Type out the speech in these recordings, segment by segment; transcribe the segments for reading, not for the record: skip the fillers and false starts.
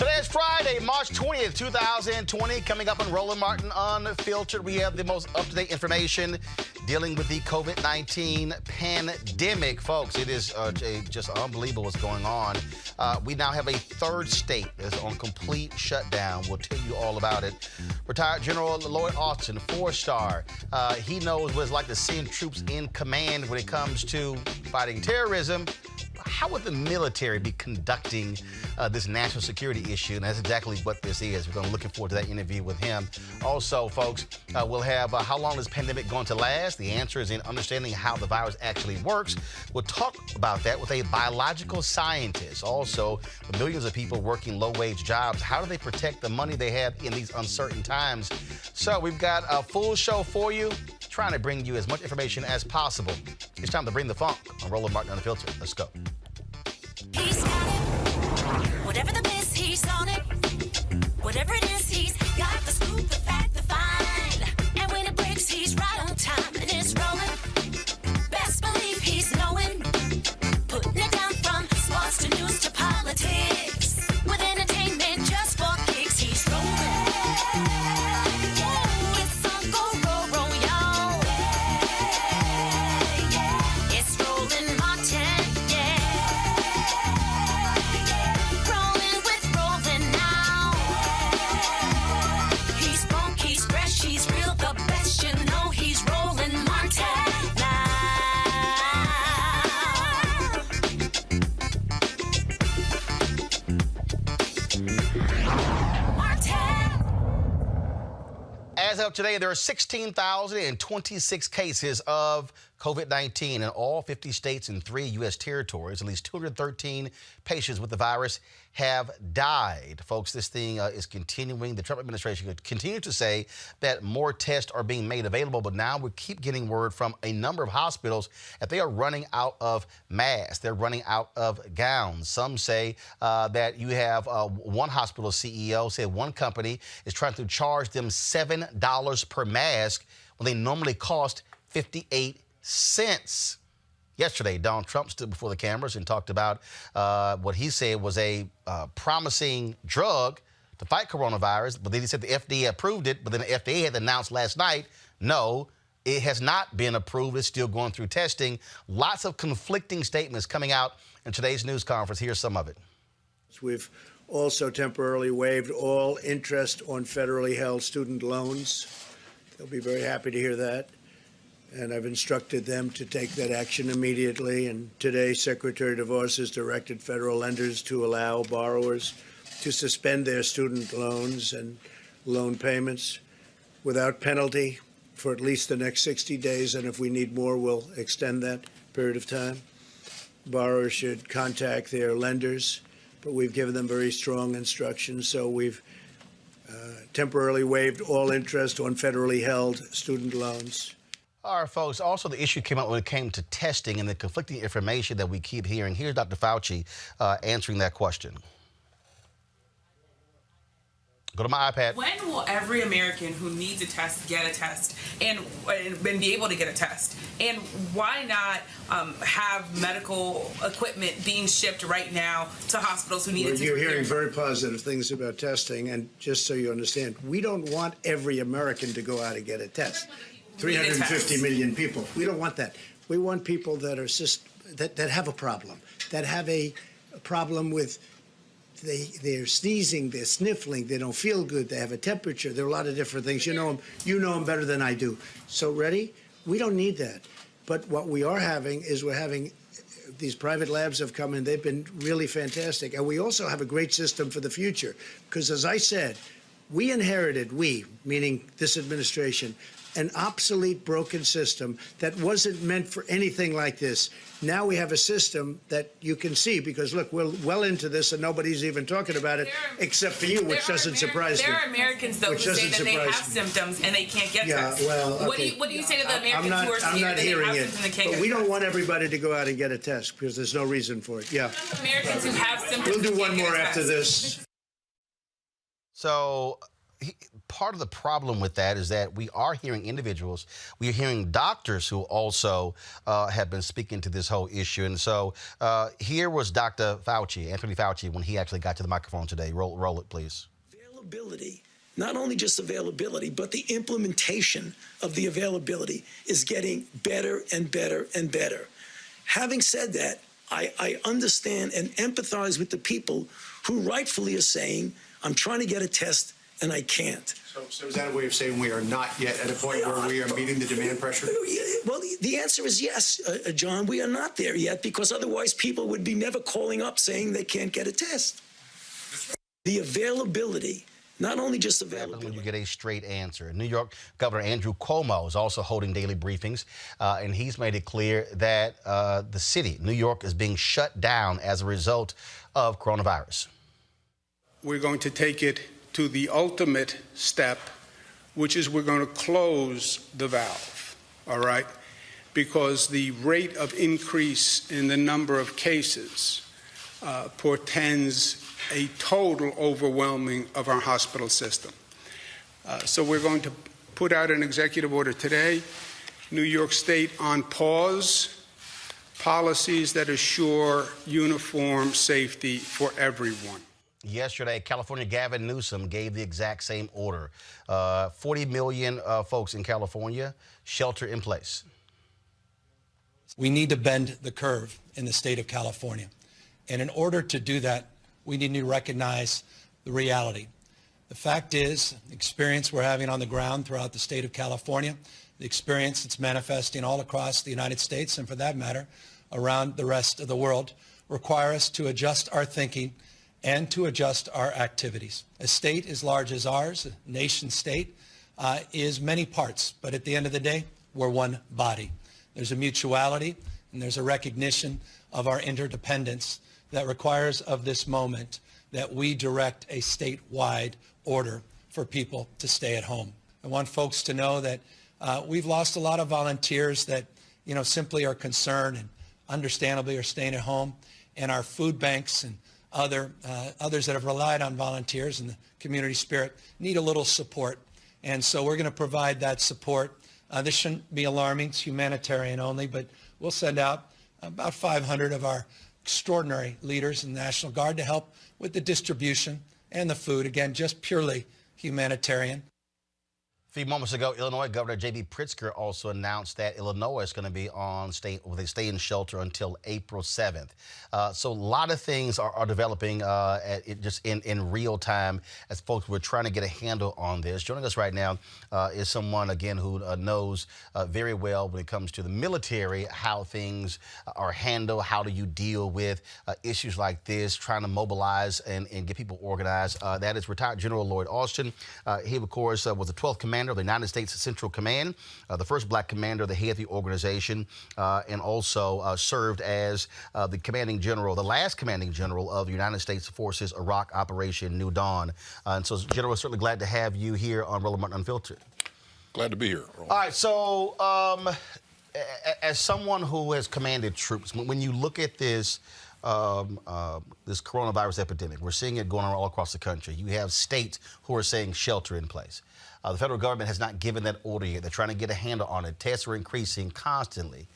Today is Friday, March 20th, 2020. Coming up on Roland Martin Unfiltered, we have the most up-to-date information dealing with the COVID-19 pandemic. Folks, it is just unbelievable what's going on. We now have a third state that's on complete shutdown. We'll tell you all about it. Retired General Lloyd Austin, four-star. He knows what it's like to send troops in command when it comes to fighting terrorism. How would the military be conducting this national security issue? And that's exactly what this is. We're going to looking forward to that interview with him. Also, folks, we'll have how long is this pandemic going to last? The answer is in understanding how the virus actually works. We'll talk about that with a biological scientist. Also, the millions of people working low-wage jobs, how do they protect the money they have in these uncertain times? So we've got a full show for you, trying to bring you as much information as possible. It's time to bring the funk on Roland Martin Unfiltered. Let's go. He's got it. Whatever the miss, he's on it. Whatever it is, he's got the scoop, the fact, the find. And when it breaks, he's right on time and it's rolling. Best believe he's knowing. Putting it down from sports to news to politics. With entertainment just for kicks, he's rolling. It's on go, roll, y'all. It's Roland Martin. As of today, there are 16,026 cases of COVID-19 in all 50 states and 3 U.S. territories. At least 213 patients with the virus have died. Folks, this thing is continuing. The Trump administration continues to say that more tests are being made available, but now we keep getting word from a number of hospitals that they are running out of masks. They're running out of gowns. Some say that you have one hospital CEO said one company is trying to charge them $7 per mask when they normally cost 58 cents. Yesterday, Donald Trump stood before the cameras and talked about what he said was a promising drug to fight coronavirus, but then he said the FDA approved it, but then the FDA had announced last night, no, it has not been approved. It's still going through testing. Lots of conflicting statements coming out in today's news conference. Here's some of it. We've also temporarily waived all interest on federally held student loans. They'll be very happy to hear that. And I've instructed them to take that action immediately. And today, Secretary DeVos has directed federal lenders to allow borrowers to suspend their student loans and loan payments without penalty for at least the next 60 days. And if we need more, we'll extend that period of time. Borrowers should contact their lenders, but we've given them very strong instructions. So we've temporarily waived all interest on federally held student loans. All right, folks. Also, the issue came up when it came to testing and the conflicting information that we keep hearing. Here's Dr. Fauci answering that question. Go to my iPad. When will every American who needs a test get a test and be able to get a test? And why not have medical equipment being shipped right now to hospitals who need it? You're hearing very positive things about testing. And just so you understand, we don't want every American to go out and get a test. 350 million people. We don't want that. We want people that are that have a problem, that have a problem with they're sneezing, they're sniffling, they don't feel good, they have a temperature. There are a lot of different things. You know them better than I do. So ready? We don't need that. But what we are having is we're having these private labs have come in. They've been really fantastic. And we also have a great system for the future. Because as I said, we inherited, meaning this administration, an obsolete, broken system that wasn't meant for anything like this. Now we have a system that you can see, because look, we're well into this and nobody's even talking about it except for you, which doesn't surprise me. There are Americans, though, who say that they have symptoms and they can't get tests. Well, okay. What do you say to the Americans who are scared that they have symptoms and they can't get tests? But we don't want everybody to go out and get a test because there's no reason for it. Yeah. Americans who have symptoms. We'll do one more after this. So part of the problem with that is that we are hearing individuals, we are hearing doctors who also have been speaking to this whole issue. And so here was Dr. Fauci, Anthony Fauci, when he actually got to the microphone today. Roll it, please. Availability, not only just availability, but the implementation of the availability is getting better and better and better. Having said that, I understand and empathize with the people who rightfully are saying, I'm trying to get a test and I can't. So is that a way of saying we are not yet at a point where we are meeting the demand pressure? Well, the answer is yes, John. We are not there yet, because otherwise people would be never calling up saying they can't get a test. The availability, not only just availability. When you get a straight answer. New York Governor Andrew Cuomo is also holding daily briefings, and he's made it clear that the city, New York, is being shut down as a result of coronavirus. We're going to take it to the ultimate step, which is we're going to close the valve, all right? Because the rate of increase in the number of cases portends a total overwhelming of our hospital system. So we're going to put out an executive order today, New York State on pause, policies that assure uniform safety for everyone. Yesterday, California Gavin Newsom gave the exact same order. 40 million folks in California shelter in place. We need to bend the curve in the state of California. And in order to do that, we need to recognize the reality. The fact is, the experience we're having on the ground throughout the state of California, the experience that's manifesting all across the United States, and for that matter, around the rest of the world, require us to adjust our thinking and to adjust our activities. A state as large as ours, a nation state, is many parts, but at the end of the day, we're one body. There's a mutuality and there's a recognition of our interdependence that requires of this moment that we direct a statewide order for people to stay at home. I want folks to know that we've lost a lot of volunteers that, simply are concerned and understandably are staying at home, and our food banks and others that have relied on volunteers and the community spirit need a little support. And so we're going to provide that support. This shouldn't be alarming. It's humanitarian only, but we'll send out about 500 of our extraordinary leaders in the National Guard to help with the distribution and the food. Again, just purely humanitarian. A few moments ago, Illinois Governor J.B. Pritzker also announced that Illinois is going to be they stay in shelter until April 7th. So a lot of things are developing just in real time as folks were trying to get a handle on this. Joining us right now is someone, again, who knows very well when it comes to the military, how things are handled, how do you deal with issues like this, trying to mobilize and get people organized. That is retired General Lloyd Austin. He, of course, was the 12th commander of the United States Central Command, the first black commander, the head of the organization, and also served as the commanding general, the last commanding general of the United States Forces Iraq Operation New Dawn. And so, General, certainly glad to have you here on Roland Martin Unfiltered. Glad to be here, Roland. All right, so as someone who has commanded troops, when you look at this this coronavirus epidemic, we're seeing it going on all across the country. You have states who are saying shelter in place. The federal government has not given that order yet. They're trying to get a handle on it. Tests are increasing constantly.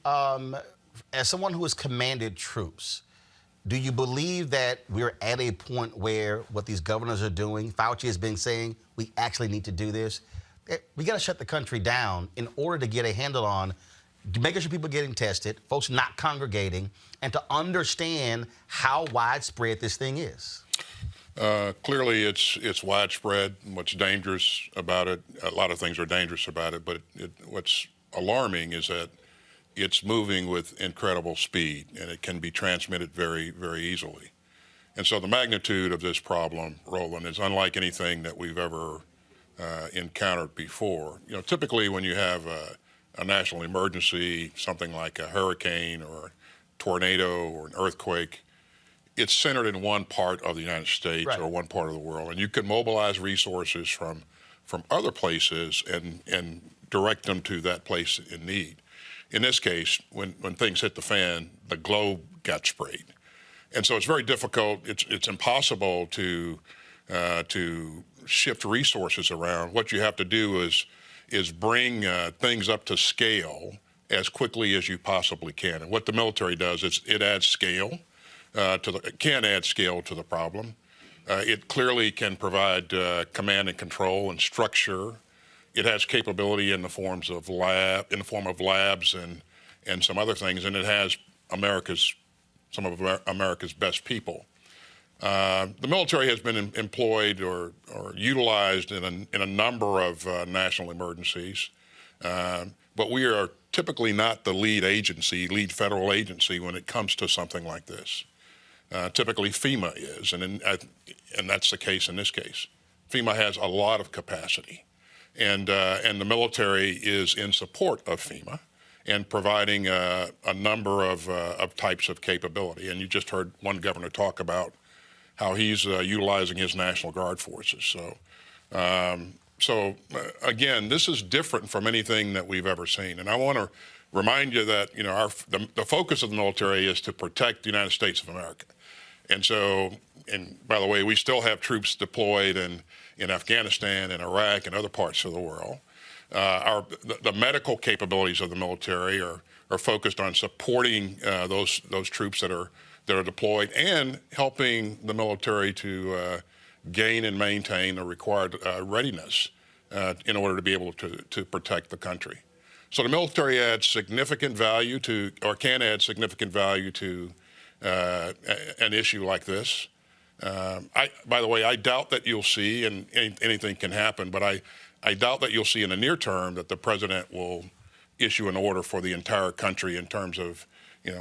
As someone who has commanded troops, do you believe that we're at a point where what these governors are doing, Fauci has been saying, we actually need to do this? We got to shut the country down in order to get a handle on making sure people are getting tested, folks not congregating, and to understand how widespread this thing is. Clearly, it's widespread. What's dangerous about it, a lot of things are dangerous about it, but what's alarming is that it's moving with incredible speed, and it can be transmitted very, very easily. And so the magnitude of this problem, Roland, is unlike anything that we've ever encountered before. Typically when you have a national emergency, something like a hurricane or a tornado or an earthquake, it's centered in one part of the United States or one part of the world, and you can mobilize resources from other places and direct them to that place in need. In this case, when things hit the fan, the globe got sprayed. And so it's very difficult. It's impossible to to shift resources around. What you have to do is bring things up to scale as quickly as you possibly can. And what the military does is it adds scale can add scale to the problem. It clearly can provide command and control and structure. It has capability in the form of labs and some other things, and it has some of America's best people. The military has been employed or utilized in a number of national emergencies, but we are typically not the lead federal agency when it comes to something like this. Typically FEMA is, and that's the case in this case. FEMA has a lot of capacity, and the military is in support of FEMA and providing a number of types of capability. And you just heard one governor talk about how he's utilizing his National Guard forces. So again, this is different from anything that we've ever seen. And I want to remind you that the focus of the military is to protect the United States of America. And by the way, we still have troops deployed in Afghanistan and Iraq and other parts of the world. The medical capabilities of the military are focused on supporting those troops that are deployed and helping the military to gain and maintain the required readiness in order to be able to protect the country. So the military adds significant value can add significant value to an issue like this. By the way, I doubt that you'll see, and anything can happen, but I doubt that you'll see in the near term that the president will issue an order for the entire country in terms of,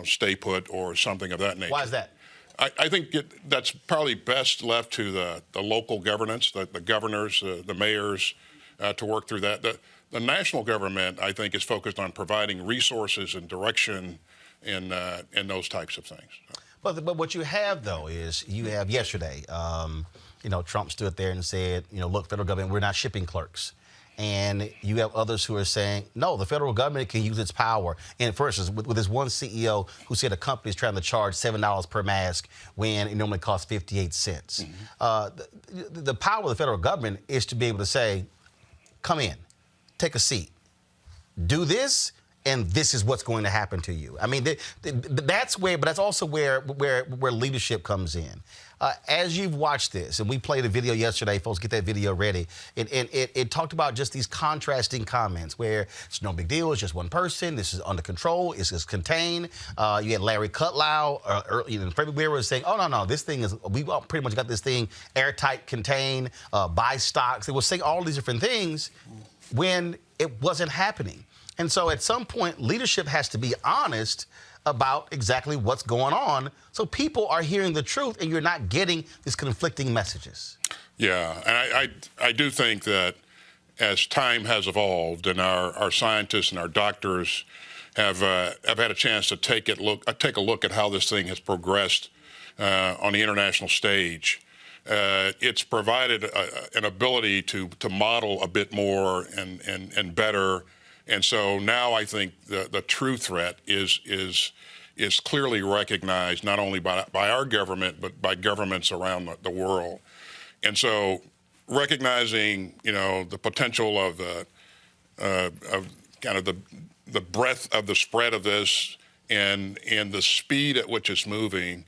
stay put or something of that nature. Why is that? I think that's probably best left to the local governance, the governors, the mayors, to work through that. The national government, I think, is focused on providing resources and direction and those types of things. But what you have, though, is you have yesterday, Trump stood there and said, look, federal government, we're not shipping clerks. And you have others who are saying, no, the federal government can use its power. And for instance, with this one CEO who said a company is trying to charge $7 per mask when it normally costs 58 cents. Mm-hmm. The power of the federal government is to be able to say, come in, take a seat, do this, and this is what's going to happen to you. I mean, that's where, but that's also where leadership comes in. As you've watched this, and we played a video yesterday, folks, get that video ready. It talked about just these contrasting comments where it's no big deal, it's just one person, this is under control, it's contained. You had Larry Kudlow in February was saying, oh, no, this thing is, we pretty much got this thing airtight, contained, buy stocks. It was saying all these different things when it wasn't happening. And so at some point, leadership has to be honest about exactly what's going on so people are hearing the truth and you're not getting these conflicting messages. Yeah, and I do think that as time has evolved and our scientists and our doctors have had a chance to take a look at how this thing has progressed on the international stage, it's provided an ability to model a bit more and better. And so now I think the true threat is clearly recognized not only by our government but by governments around the world. And so recognizing the potential of kind of the breadth of the spread of this and the speed at which it's moving,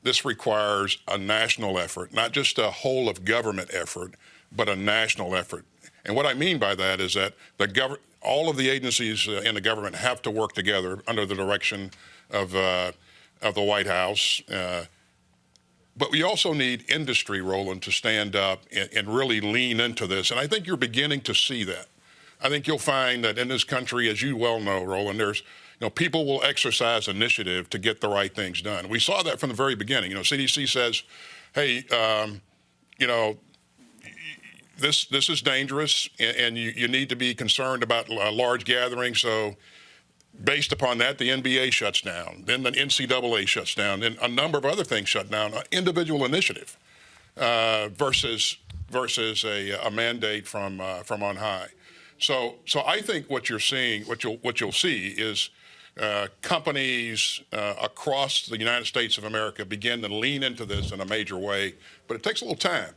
this requires a national effort, not just a whole of government effort, but a national effort. And what I mean by that is that all of the agencies in the government have to work together under the direction of the White House. But we also need industry, Roland, to stand up and really lean into this. And I think you're beginning to see that. I think you'll find that in this country, as you well know, Roland, there's people will exercise initiative to get the right things done. We saw that from the very beginning. CDC says, hey, this is dangerous, and you need to be concerned about large gatherings. So based upon that, the NBA shuts down. Then the NCAA shuts down. Then a number of other things shut down. Individual initiative versus a mandate from on high. So I think what you're seeing, what you'll see is companies across the United States of America begin to lean into this in a major way. But it takes a little time.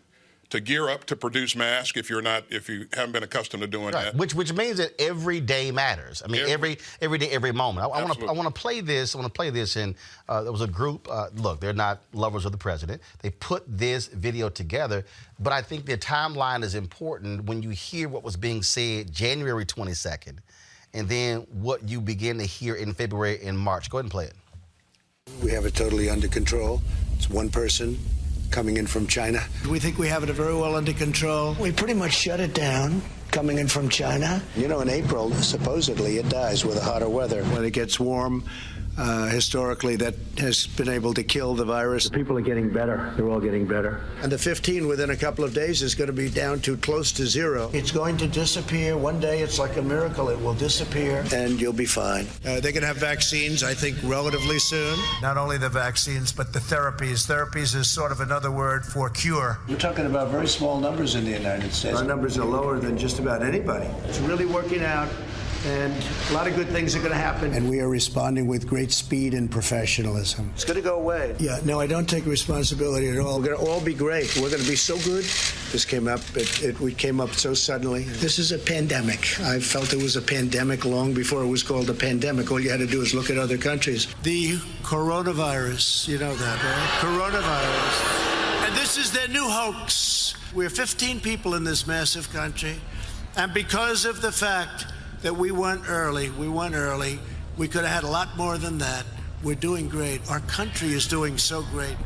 gear up to produce masks if you haven't been accustomed to doing that. Which means that every day matters. I mean, every day, every moment. I want to play this. I want to play this. And there was a group. Look, they're not lovers of the president. They put this video together, but I think the timeline is important when you hear what was being said January 22nd, and then what you begin to hear in February and March. Go ahead and play it. We have it totally under control. It's one person coming in from China. We think we have it very well under control. We pretty much shut it down coming in from China. You know, in April, supposedly it dies with the hotter weather. When it gets warm, historically, that has been able to kill the virus. People are getting better. They're all getting better. And the 15 within a couple of days is going to be down to close to zero. It's going to disappear. One day, it's like a miracle. It will disappear, and you'll be fine. They're going to have vaccines, I think, relatively soon. Not only the vaccines, but the therapies. Therapies is sort of another word for cure. We're talking about very small numbers in the United States. Our numbers are lower than just about anybody. It's really working out. And a lot of good things are going to happen. And we are responding with great speed and professionalism. It's going to go away. Yeah, no, I don't take responsibility at all. We're going to all be great. We're going to be so good. This came up, it came up so suddenly. This is a pandemic. I felt it was a pandemic long before it was called a pandemic. All you had to do is look at other countries. The coronavirus, you know that, right? Coronavirus. And this is their new hoax. We're 15 people in this massive country. And because of the fact that we went early. We could have had a lot more than that. We're doing great. Our country is doing so great.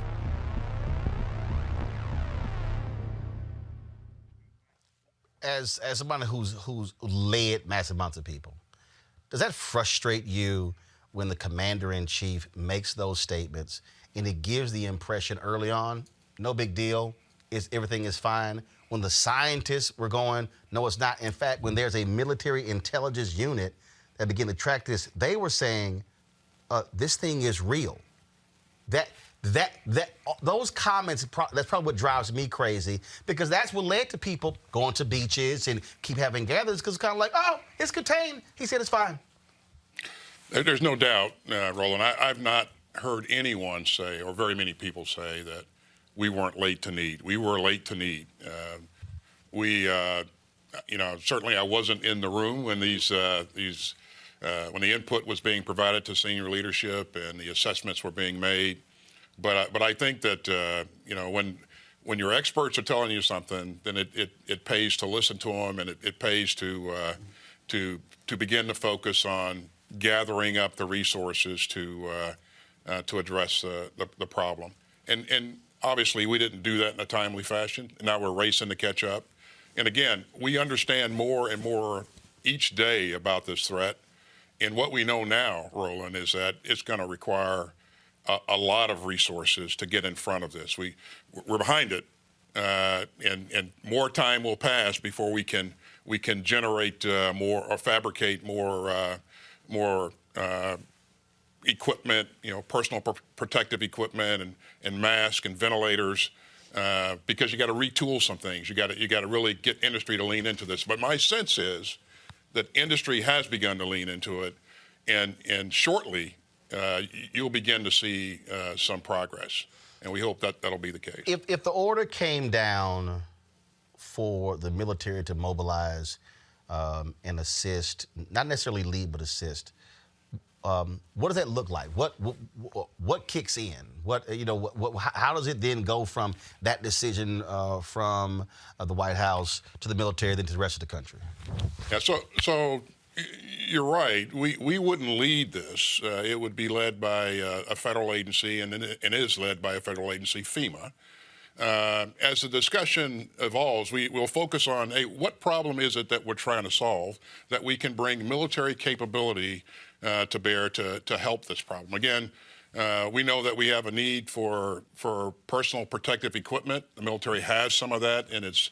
As somebody who's led massive amounts of people, does that frustrate you when the commander-in-chief makes those statements and it gives the impression early on, no big deal, everything is fine? When the scientists were going, no, it's not. In fact, when there's a military intelligence unit that began to track this, they were saying, this thing is real. Those comments, that's probably what drives me crazy, because that's what led to people going to beaches and keep having gatherings, because it's kind of like, oh, it's contained. He said it's fine. There's no doubt, Roland. I've not heard anyone say, or very many people say, that we weren't late to need. We were late to need. Certainly I wasn't in the room when when the input was being provided to senior leadership and the assessments were being made. But I think that when your experts are telling you something, then it pays to listen to them, and it pays to begin to focus on gathering up the resources to address the problem. And obviously, we didn't do that in a timely fashion. Now we're racing to catch up. And again, we understand more and more each day about this threat. And what we know now, Roland, is that it's going to require a lot of resources to get in front of this. We're behind it, and more time will pass before we can generate more or fabricate more equipment, personal protective equipment and masks and ventilators, because you got to retool some things. You got to really get industry to lean into this. But my sense is that industry has begun to lean into it, and shortly you'll begin to see some progress. And we hope that that'll be the case. If the order came down for the military to mobilize and assist, not necessarily lead, but assist, what does that look like? What kicks in? How does it then go from that decision from the White House to the military, then to the rest of the country? Yeah. So you're right. We wouldn't lead this. It would be led by a federal agency, and it is led by a federal agency, FEMA. As the discussion evolves, we'll focus on, hey, what problem is it that we're trying to solve that we can bring military capability to bear to help this problem. Again, we know that we have a need for personal protective equipment. The military has some of that in its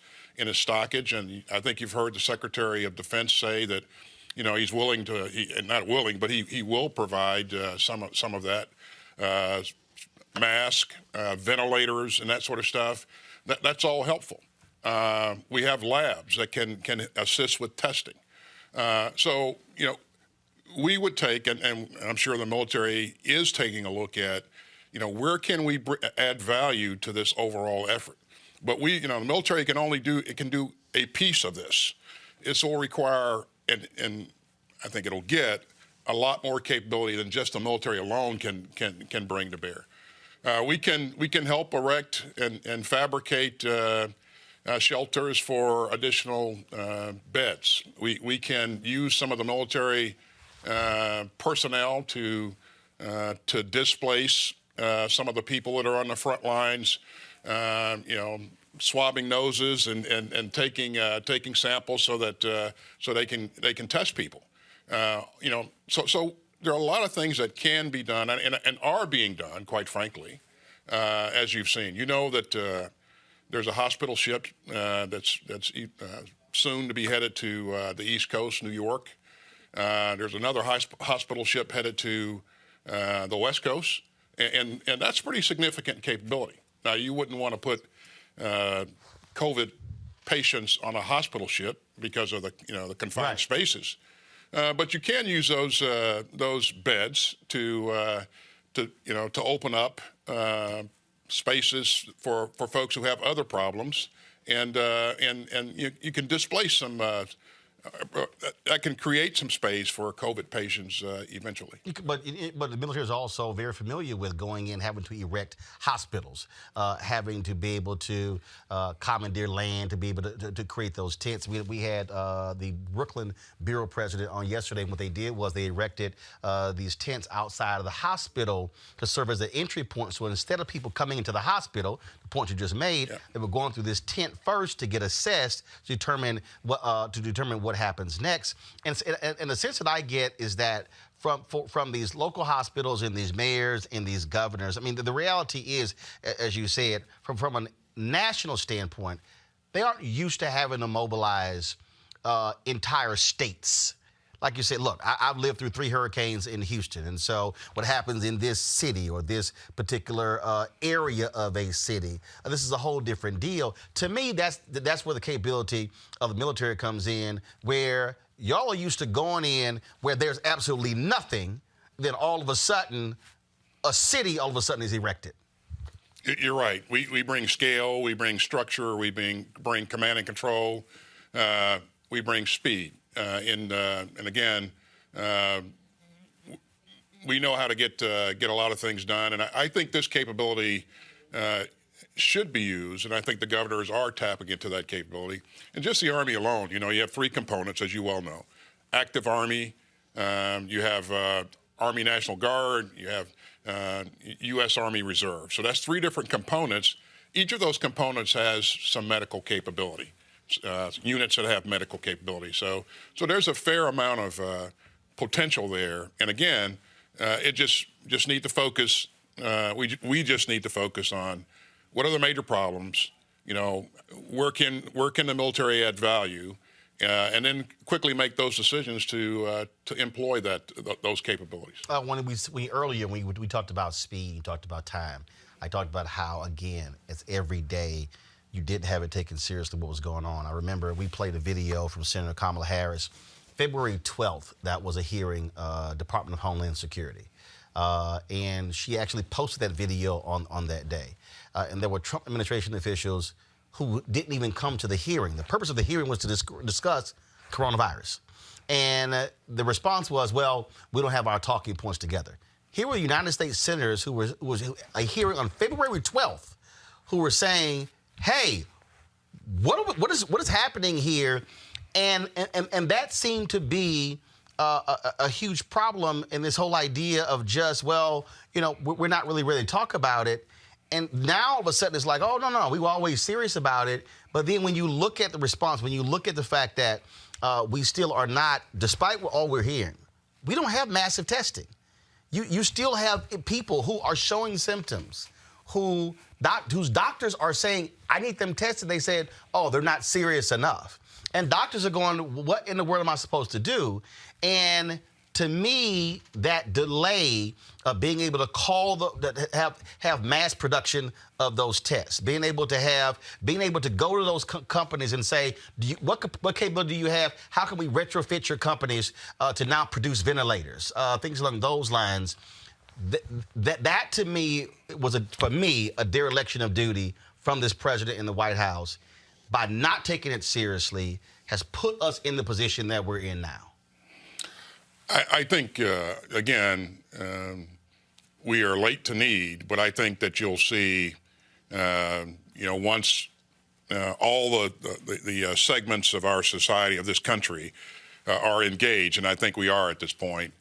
stockage, and I think you've heard the Secretary of Defense say that, he's willing to, not willing, but he will provide some of that, mask, ventilators, and that sort of stuff. That's all helpful. We have labs that can assist with testing. We would take, and I'm sure the military is taking a look at, where can we add value to this overall effort? But the military can do a piece of this. This will require, and I think it'll get a lot more capability than just the military alone can bring to bear. We can help erect and fabricate shelters for additional beds. We can use some of the military personnel to displace some of the people that are on the front lines. Swabbing noses and taking samples so that they can test people. So there are a lot of things that can be done and are being done, quite frankly, as you've seen. You know that there's a hospital ship that's soon to be headed to the East Coast, New York. There's another hospital ship headed to the West Coast, and that's pretty significant capability. Now, you wouldn't want to put COVID patients on a hospital ship because of the confined spaces. But you can use those beds to open up spaces for folks who have other problems, and you can displace some. That can create some space for COVID patients eventually. But the military is also very familiar with going in, having to erect hospitals, having to be able to commandeer land to be able to create those tents. We had the Brooklyn Bureau president on yesterday, and what they did was they erected these tents outside of the hospital to serve as an entry point. So instead of people coming into the hospital, the point you just made, they were going through this tent first to get assessed to determine what happens next. And the sense that I get is that from these local hospitals and these mayors and these governors, I mean, the reality is, as you said, from a national standpoint, they aren't used to having to mobilize entire states. Like you said, look, I've lived through 3 hurricanes in Houston, and so what happens in this city or this particular area of a city, this is a whole different deal. To me, that's where the capability of the military comes in, where y'all are used to going in where there's absolutely nothing, then all of a sudden, a city all of a sudden is erected. You're right. We bring scale, we bring structure, we bring command and control, we bring speed. And again, we know how to get a lot of things done. And I think this capability should be used, and I think the governors are tapping into that capability. And just the Army alone, you have 3 components, as you well know. Active Army, you have Army National Guard, you have U.S. Army Reserve. So that's 3 different components. Each of those components has some medical capability. Units that have medical capability. So there's a fair amount of potential there. And again, it just need to focus. We just need to focus on what are the major problems. Where can the military add value, and then quickly make those decisions to employ those capabilities. When we earlier we talked about speed, talked about time. I talked about how, again, it's every day. You didn't have it taken seriously what was going on. I remember we played a video from Senator Kamala Harris, February 12th. That was a hearing, Department of Homeland Security. And she actually posted that video on that day. And there were Trump administration officials who didn't even come to the hearing. The purpose of the hearing was to discuss coronavirus. And the response was, well, we don't have our talking points together. Here were United States senators who was a hearing on February 12th who were saying, hey, what is happening here? And that seemed to be a huge problem in this whole idea of just, well, we're not really ready to talk about it. And now all of a sudden it's like, oh, no, we were always serious about it. But then when you look at the response, when you look at the fact that we still are not, despite all we're hearing, we don't have massive testing. You still have people who are showing symptoms, whose doctors are saying, I need them tested. They said, oh, they're not serious enough. And doctors are going, what in the world am I supposed to do? And to me, that delay of being able to have mass production of those tests, being able to go to those companies and say, what capability do you have? How can we retrofit your companies to now produce ventilators? Things along those lines. That to me was, for me, a dereliction of duty from this president in the White House, by not taking it seriously, has put us in the position that we're in now? I think, again, we are late to need, but I think that you'll see, once all the segments of our society, of this country, are engaged, and I think we are at this point,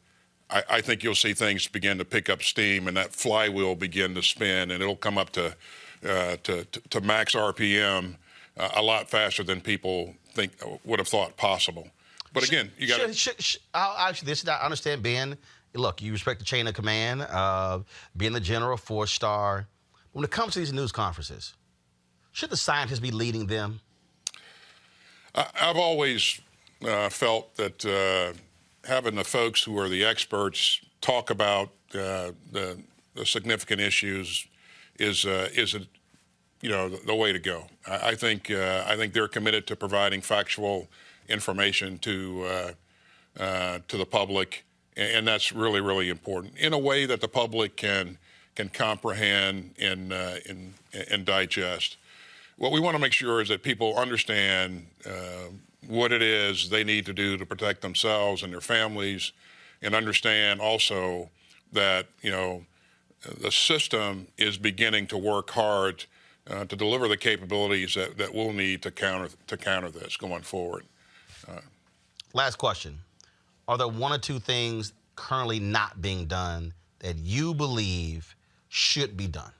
I think you'll see things begin to pick up steam, and that flywheel begin to spin, and it'll come up to max RPM a lot faster than people would have thought possible. But again, you got to. Actually, I understand, Ben. Look, you respect the chain of command, being the general, 4-star. When it comes to these news conferences, should the scientists be leading them? I've always felt that having the folks who are the experts talk about the significant issues is the way to go. I think they're committed to providing factual information to the public, and that's really, really important in a way that the public can comprehend and digest. What we want to make sure is that people understand what it is they need to do to protect themselves and their families, and understand also that the system is beginning to work hard to deliver the capabilities that we'll need to counter this going forward. Last question. Are there one or two things currently not being done that you believe should be done?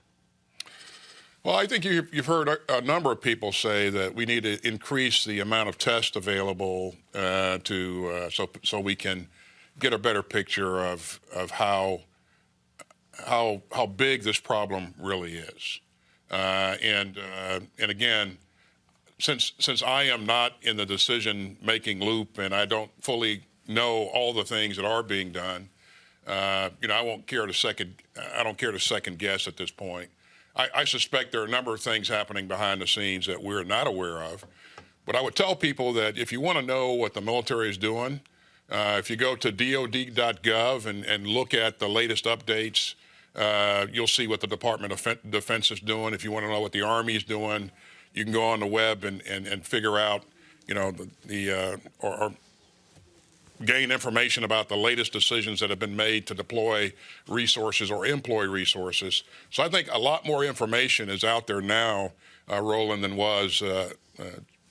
Well, I think you've heard a number of people say that we need to increase the amount of tests available so we can get a better picture of how big this problem really is. And again, since I am not in the decision-making loop and I don't fully know all the things that are being done, I don't care to second guess at this point. I suspect there are a number of things happening behind the scenes that we're not aware of. But I would tell people that if you want to know what the military is doing, if you go to DOD.gov and look at the latest updates, you'll see what the Department of Defense is doing. If you want to know what the Army is doing, you can go on the web and figure out, or gain information about the latest decisions that have been made to deploy resources or employ resources. So I think a lot more information is out there now, Roland, than was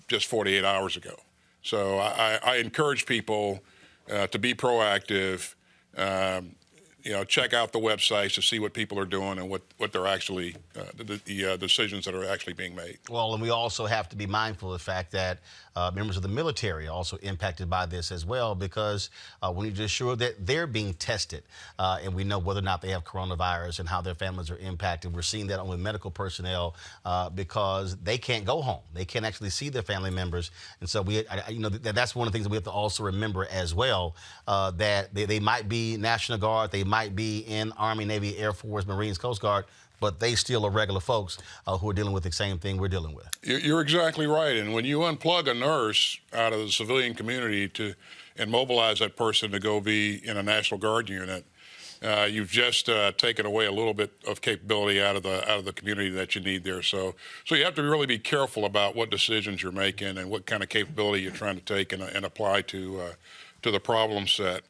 just 48 hours ago. So I encourage people to be proactive, check out the websites to see what people are doing and what they're actually, the decisions that are actually being made. Well, and we also have to be mindful of the fact that members of the military are also impacted by this as well, because we need to ensure that they're being tested and we know whether or not they have coronavirus and how their families are impacted. We're seeing that with medical personnel because they can't go home. They can't actually see their family members. And so that's one of the things that we have to also remember as well, that they might be National Guard, they might be in Army, Navy, Air Force, Marines, Coast Guard, but they still are regular folks who are dealing with the same thing we're dealing with. You're exactly right. And when you unplug a nurse out of the civilian community and mobilize that person to go be in a National Guard unit, you've just taken away a little bit of capability out of the community that you need there. So you have to really be careful about what decisions you're making and what kind of capability you're trying to take and apply to the problem set.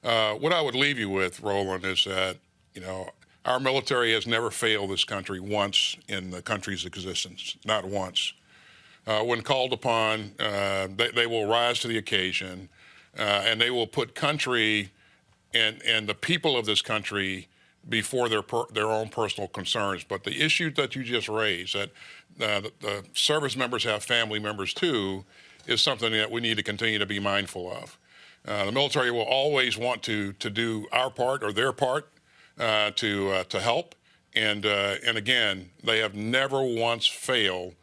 What I would leave you with, Roland, is that our military has never failed this country once in the country's existence, not once. When called upon, they will rise to the occasion, and they will put country and the people of this country before their own personal concerns. But the issue that you just raised, that the service members have family members too, is something that we need to continue to be mindful of. The military will always want to do our part or their part to help, and again, they have never once failed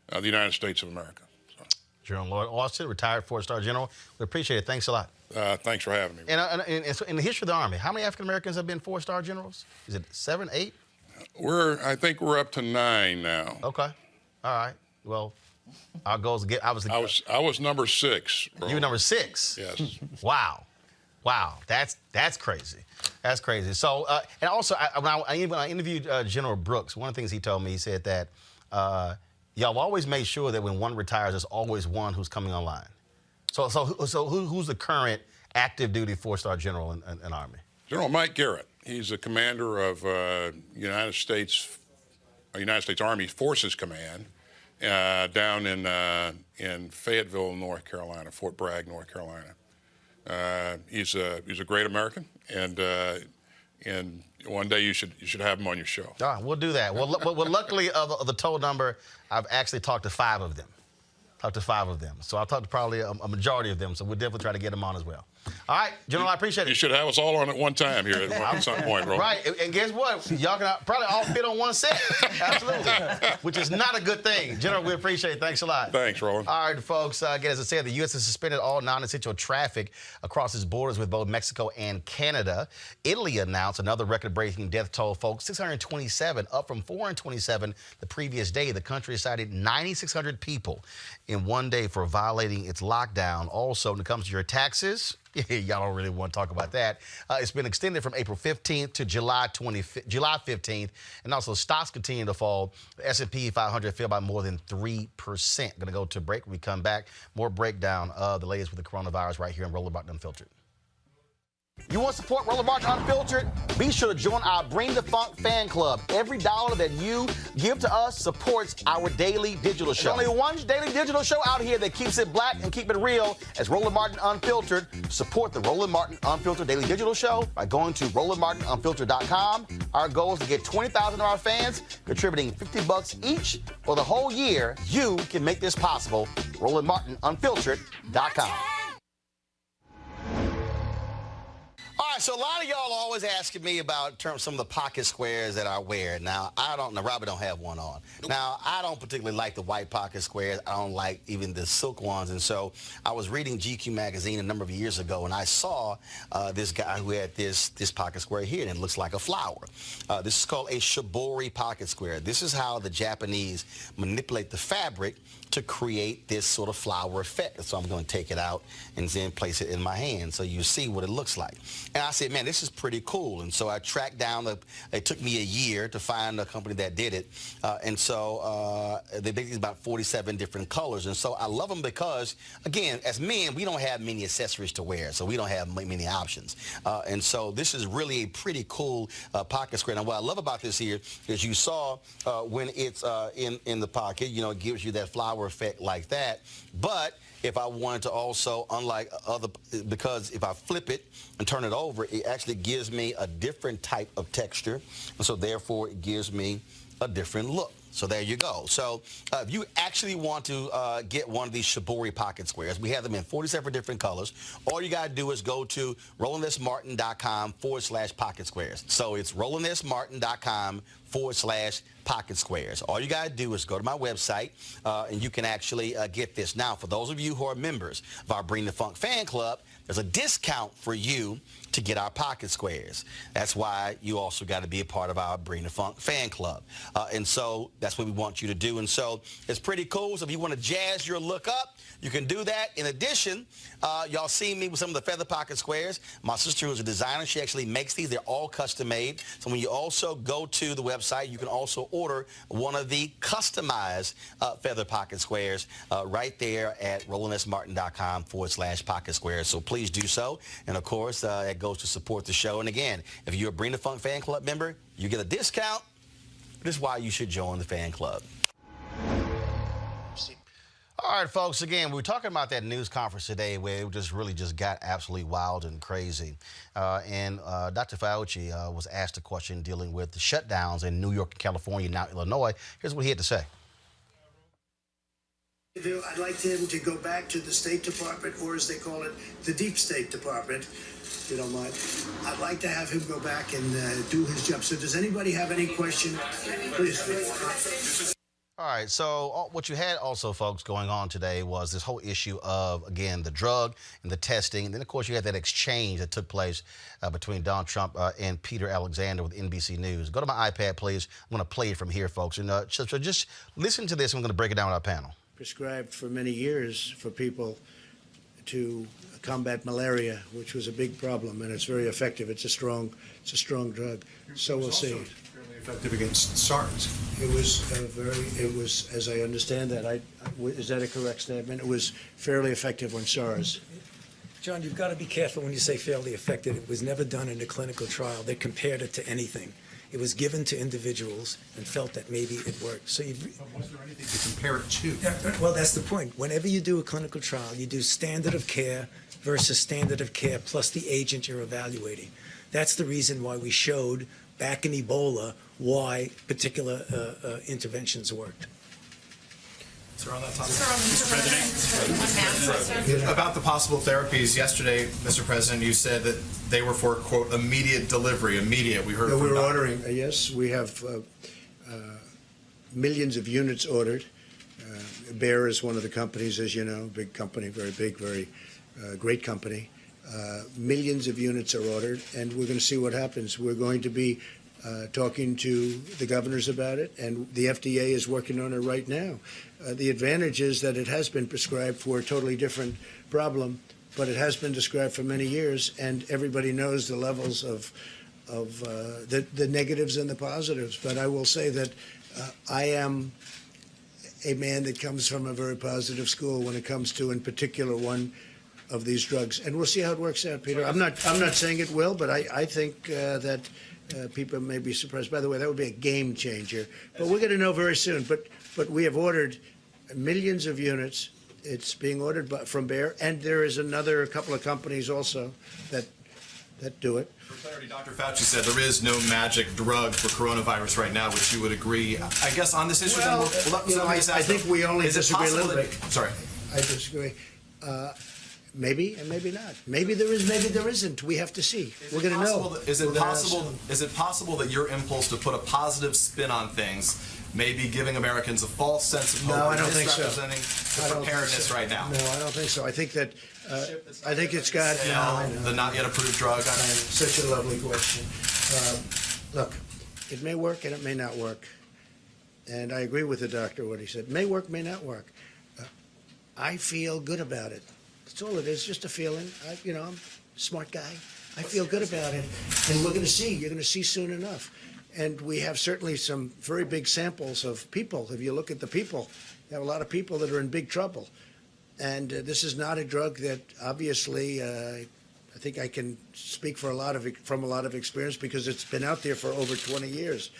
the United States of America. So. General Lloyd Austin, retired 4-star general. We appreciate it. Thanks a lot. Thanks for having me. And so in the history of the Army, how many African Americans have been 4-star generals? Is it 7, 8? I think we're up to 9 now. Okay. All right. Well, our goal is to get. I was number 6. Bro. You were number 6. Yes. Wow. That's crazy. That's crazy. So, and also, when I interviewed General Brooks, one of the things he told me, he said that y'all always make sure that when one retires, there's always one who's coming online. So who's the current active duty four-star general in Army? General Mike Garrett. He's the commander of United States Army Forces Command down in Fayetteville, North Carolina, Fort Bragg, North Carolina. He's a great American, and one day you should have him on your show. Ah, we'll do that. Well, luckily, of the total number, I've actually talked to 5 of them. So I'll talk to probably a majority of them. So we'll definitely try to get them on as well. All right, General, I appreciate it. You should have us all on at one time here at some point, Roland. Right, and guess what? Y'all can probably all fit on one set. Absolutely. Which is not a good thing. General, we appreciate it. Thanks a lot. Thanks, Roland. All right, folks. Again, as I said, the U.S. has suspended all non-essential traffic across its borders with both Mexico and Canada. Italy announced another record-breaking death toll, folks, 627, up from 427 the previous day. The country cited 9,600 people in one day for violating its lockdown. Also, when it comes to your taxes, y'all don't really want to talk about that. It's been extended from April 15th to July 15th, and also stocks continue to fall. The S&P 500 fell by more than 3%. Going to go to break. When we come back, more breakdown of the latest with the coronavirus right here in Roland Martin Unfiltered. You want to support Roland Martin Unfiltered? Be sure to join our Bring the Funk fan club. Every dollar that you give to us supports our daily digital show. There's only one daily digital show out here that keeps it black and keep it real as Roland Martin Unfiltered. Support the Roland Martin Unfiltered daily digital show by going to RolandMartinUnfiltered.com. Our goal is to get 20,000 of our fans contributing $50 each for the whole year. You can make this possible. RolandMartinUnfiltered.com. All right, so a lot of y'all are always asking me about some of the pocket squares that I wear. Now, Robert don't have one on. Nope. Now, I don't particularly like the white pocket squares. I don't like even the silk ones. And so I was reading GQ magazine a number of years ago, and I saw this guy who had this pocket square here, and it looks like a flower. This is called a shibori pocket square. This is how the Japanese manipulate the fabric to create this sort of flower effect. So I'm going to take it out and then place it in my hand so you see what it looks like. And I said, man, this is pretty cool. And so I tracked down, it took me a year to find a company that did it. And so they basically about 47 different colors. And so I love them because, again, as men, we don't have many accessories to wear, so we don't have many options. And so this is really a pretty cool pocket square. Now, what I love about this here is you saw when it's in the pocket, it gives you that flower effect like that. But if I wanted to also, because if I flip it and turn it over, it actually gives me a different type of texture. And so therefore it gives me a different look. So there you go. So if you actually want to get one of these shibori pocket squares, we have them in 47 different colors. All you got to do is go to RolandSMartin.com/pocket squares. So it's RolandSMartin.com/pocket squares. All you got to do is go to my website, and you can actually get this. Now, for those of you who are members of our Bring the Funk fan club, there's a discount for you to get our pocket squares. That's why you also got to be a part of our Bring the Funk fan club. And so that's what we want you to do. And so it's pretty cool. So if you want to jazz your look up, you can do that. In addition, y'all see me with some of the feather pocket squares. My sister, who's a designer, she actually makes these. They're all custom made. So when you also go to the website, you can also order one of the customized feather pocket squares right there at RolandSMartin.com/pocket squares. So please do so. And of course, it goes to support the show. And again, if you're a Bring the Funk fan club member, you get a discount. This is why you should join the fan club. All right, folks, again, we were talking about that news conference today where it really got absolutely wild and crazy. And Dr. Fauci was asked a question dealing with the shutdowns in New York and California, now Illinois. Here's what he had to say. I'd like him to go back to the State Department, or as they call it, the Deep State Department, if you don't mind. I'd like to have him go back and do his job. So does anybody have any question? Please. All right, so what you had also, folks, going on today was this whole issue of, again, the drug and the testing. And then, of course, you had that exchange that took place between Donald Trump and Peter Alexander with NBC News. Go to my iPad, please. I'm going to play it from here, folks. And so just listen to this. I'm going to break it down with our panel. Prescribed for many years for people to combat malaria, which was a big problem, and it's very effective. It's a strong drug. So we'll see. Effective against SARS. It was, as I understand that, is that a correct statement? It was fairly effective on SARS. John, you've got to be careful when you say fairly effective. It was never done in a clinical trial. They compared it to anything. It was given to individuals and felt that maybe it worked. So you. Was there anything to compare it to? Well, that's the point. Whenever you do a clinical trial, you do standard of care versus standard of care plus the agent you're evaluating. That's the reason why we showed back in Ebola why particular interventions worked. Sir, on that topic. Mr. President, about the possible therapies, yesterday, Mr. President, you said that they were for, quote, immediate delivery. Immediate, we heard No, from we're doctors. ordering. Yes, we have millions of units ordered. Bayer is one of the companies, as you know, big company, very big, very great company. Millions of units are ordered, and we're going to see what happens. We're going to be talking to the governors about it, and the FDA is working on it right now. The advantage is that it has been prescribed for a totally different problem, but it has been prescribed for many years, and everybody knows the levels of the negatives and the positives. But I will say that I am a man that comes from a very positive school when it comes to, in particular, one of these drugs, and we'll see how it works out, Peter. I'm not saying it will, but I think that people may be surprised. By the way, that would be a game changer. But we're going to know very soon. But we have ordered millions of units. It's being ordered from Bayer, and there is a couple of companies also that do it. For clarity, Dr. Fauci said there is no magic drug for coronavirus right now, which you would agree. I guess on this issue, Well, I think we only disagree a little bit. Sorry. I disagree. Maybe and maybe not. Maybe there is, maybe there isn't. We have to see. We're going to know. Is it possible that your impulse to put a positive spin on things may be giving Americans a false sense of hope? No, I don't think so. Misrepresenting the preparedness right now. No, I don't think so. I think that I think it's got the not yet approved drug. Such a lovely question. Look, it may work and it may not work. And I agree with the doctor what he said. May work, may not work. I feel good about it. That's all it is, just a feeling. I'm a smart guy. I feel good about it. And we're going to see. You're going to see soon enough. And we have certainly some very big samples of people. If you look at the people, you have a lot of people that are in big trouble. And this is not a drug that obviously, I think I can speak from a lot of experience because it's been out there for over 20 years.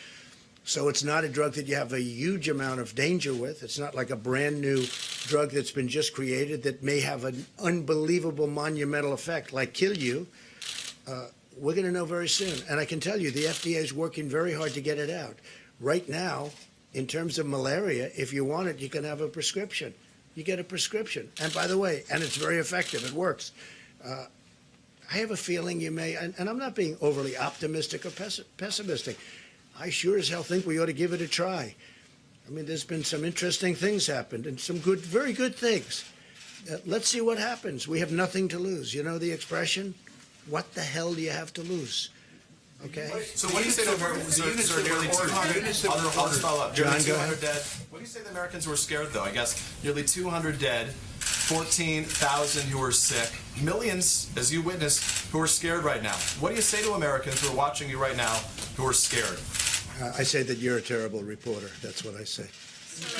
So it's not a drug that you have a huge amount of danger with. It's not like a brand new drug that's been just created that may have an unbelievable monumental effect, like kill you. We're going to know very soon. And I can tell you, the FDA is working very hard to get it out. Right now, in terms of malaria, if you want it, you can have a prescription. You get a prescription. And by the way, and it's very effective. It works. I have a feeling you may, and I'm not being overly optimistic or pessimistic. I sure as hell think we ought to give it a try. I mean, there's been some interesting things happened and some good, very good things. Let's see what happens. We have nothing to lose. You know the expression? What the hell do you have to lose? Okay? So what do you say to Americans who are nearly 200? John, go ahead. Dead. What do you say to the Americans who are scared, though? I guess nearly 200 dead, 14,000 who are sick, millions, as you witnessed, who are scared right now. What do you say to Americans who are watching you right now who are scared? I say that you're a terrible reporter. That's what I say.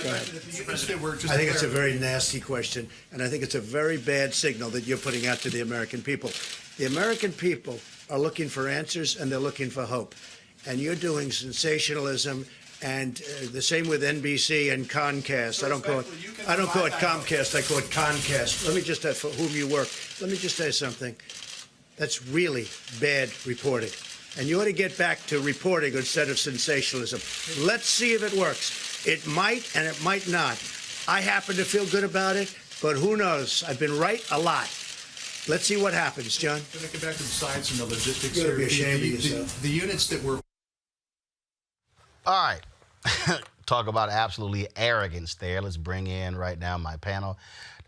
Go ahead. I I think it's a very nasty question, and I think it's a very bad signal that you're putting out to the American people. The American people are looking for answers, and they're looking for hope. And you're doing sensationalism, and the same with NBC and Comcast. I don't call it Comcast. I call it Concast. Let me just for whom you work. Let me just say something. That's really bad reporting. And you ought to get back to reporting instead of sensationalism. Let's see if it works. It might and it might not. I happen to feel good about it, but who knows? I've been right a lot. Let's see what happens, John. Can I get back to the science and the logistics You're here? gonna be ashamed of yourself. The units that were All right. Talk about absolutely arrogance there. Let's bring in right now my panel.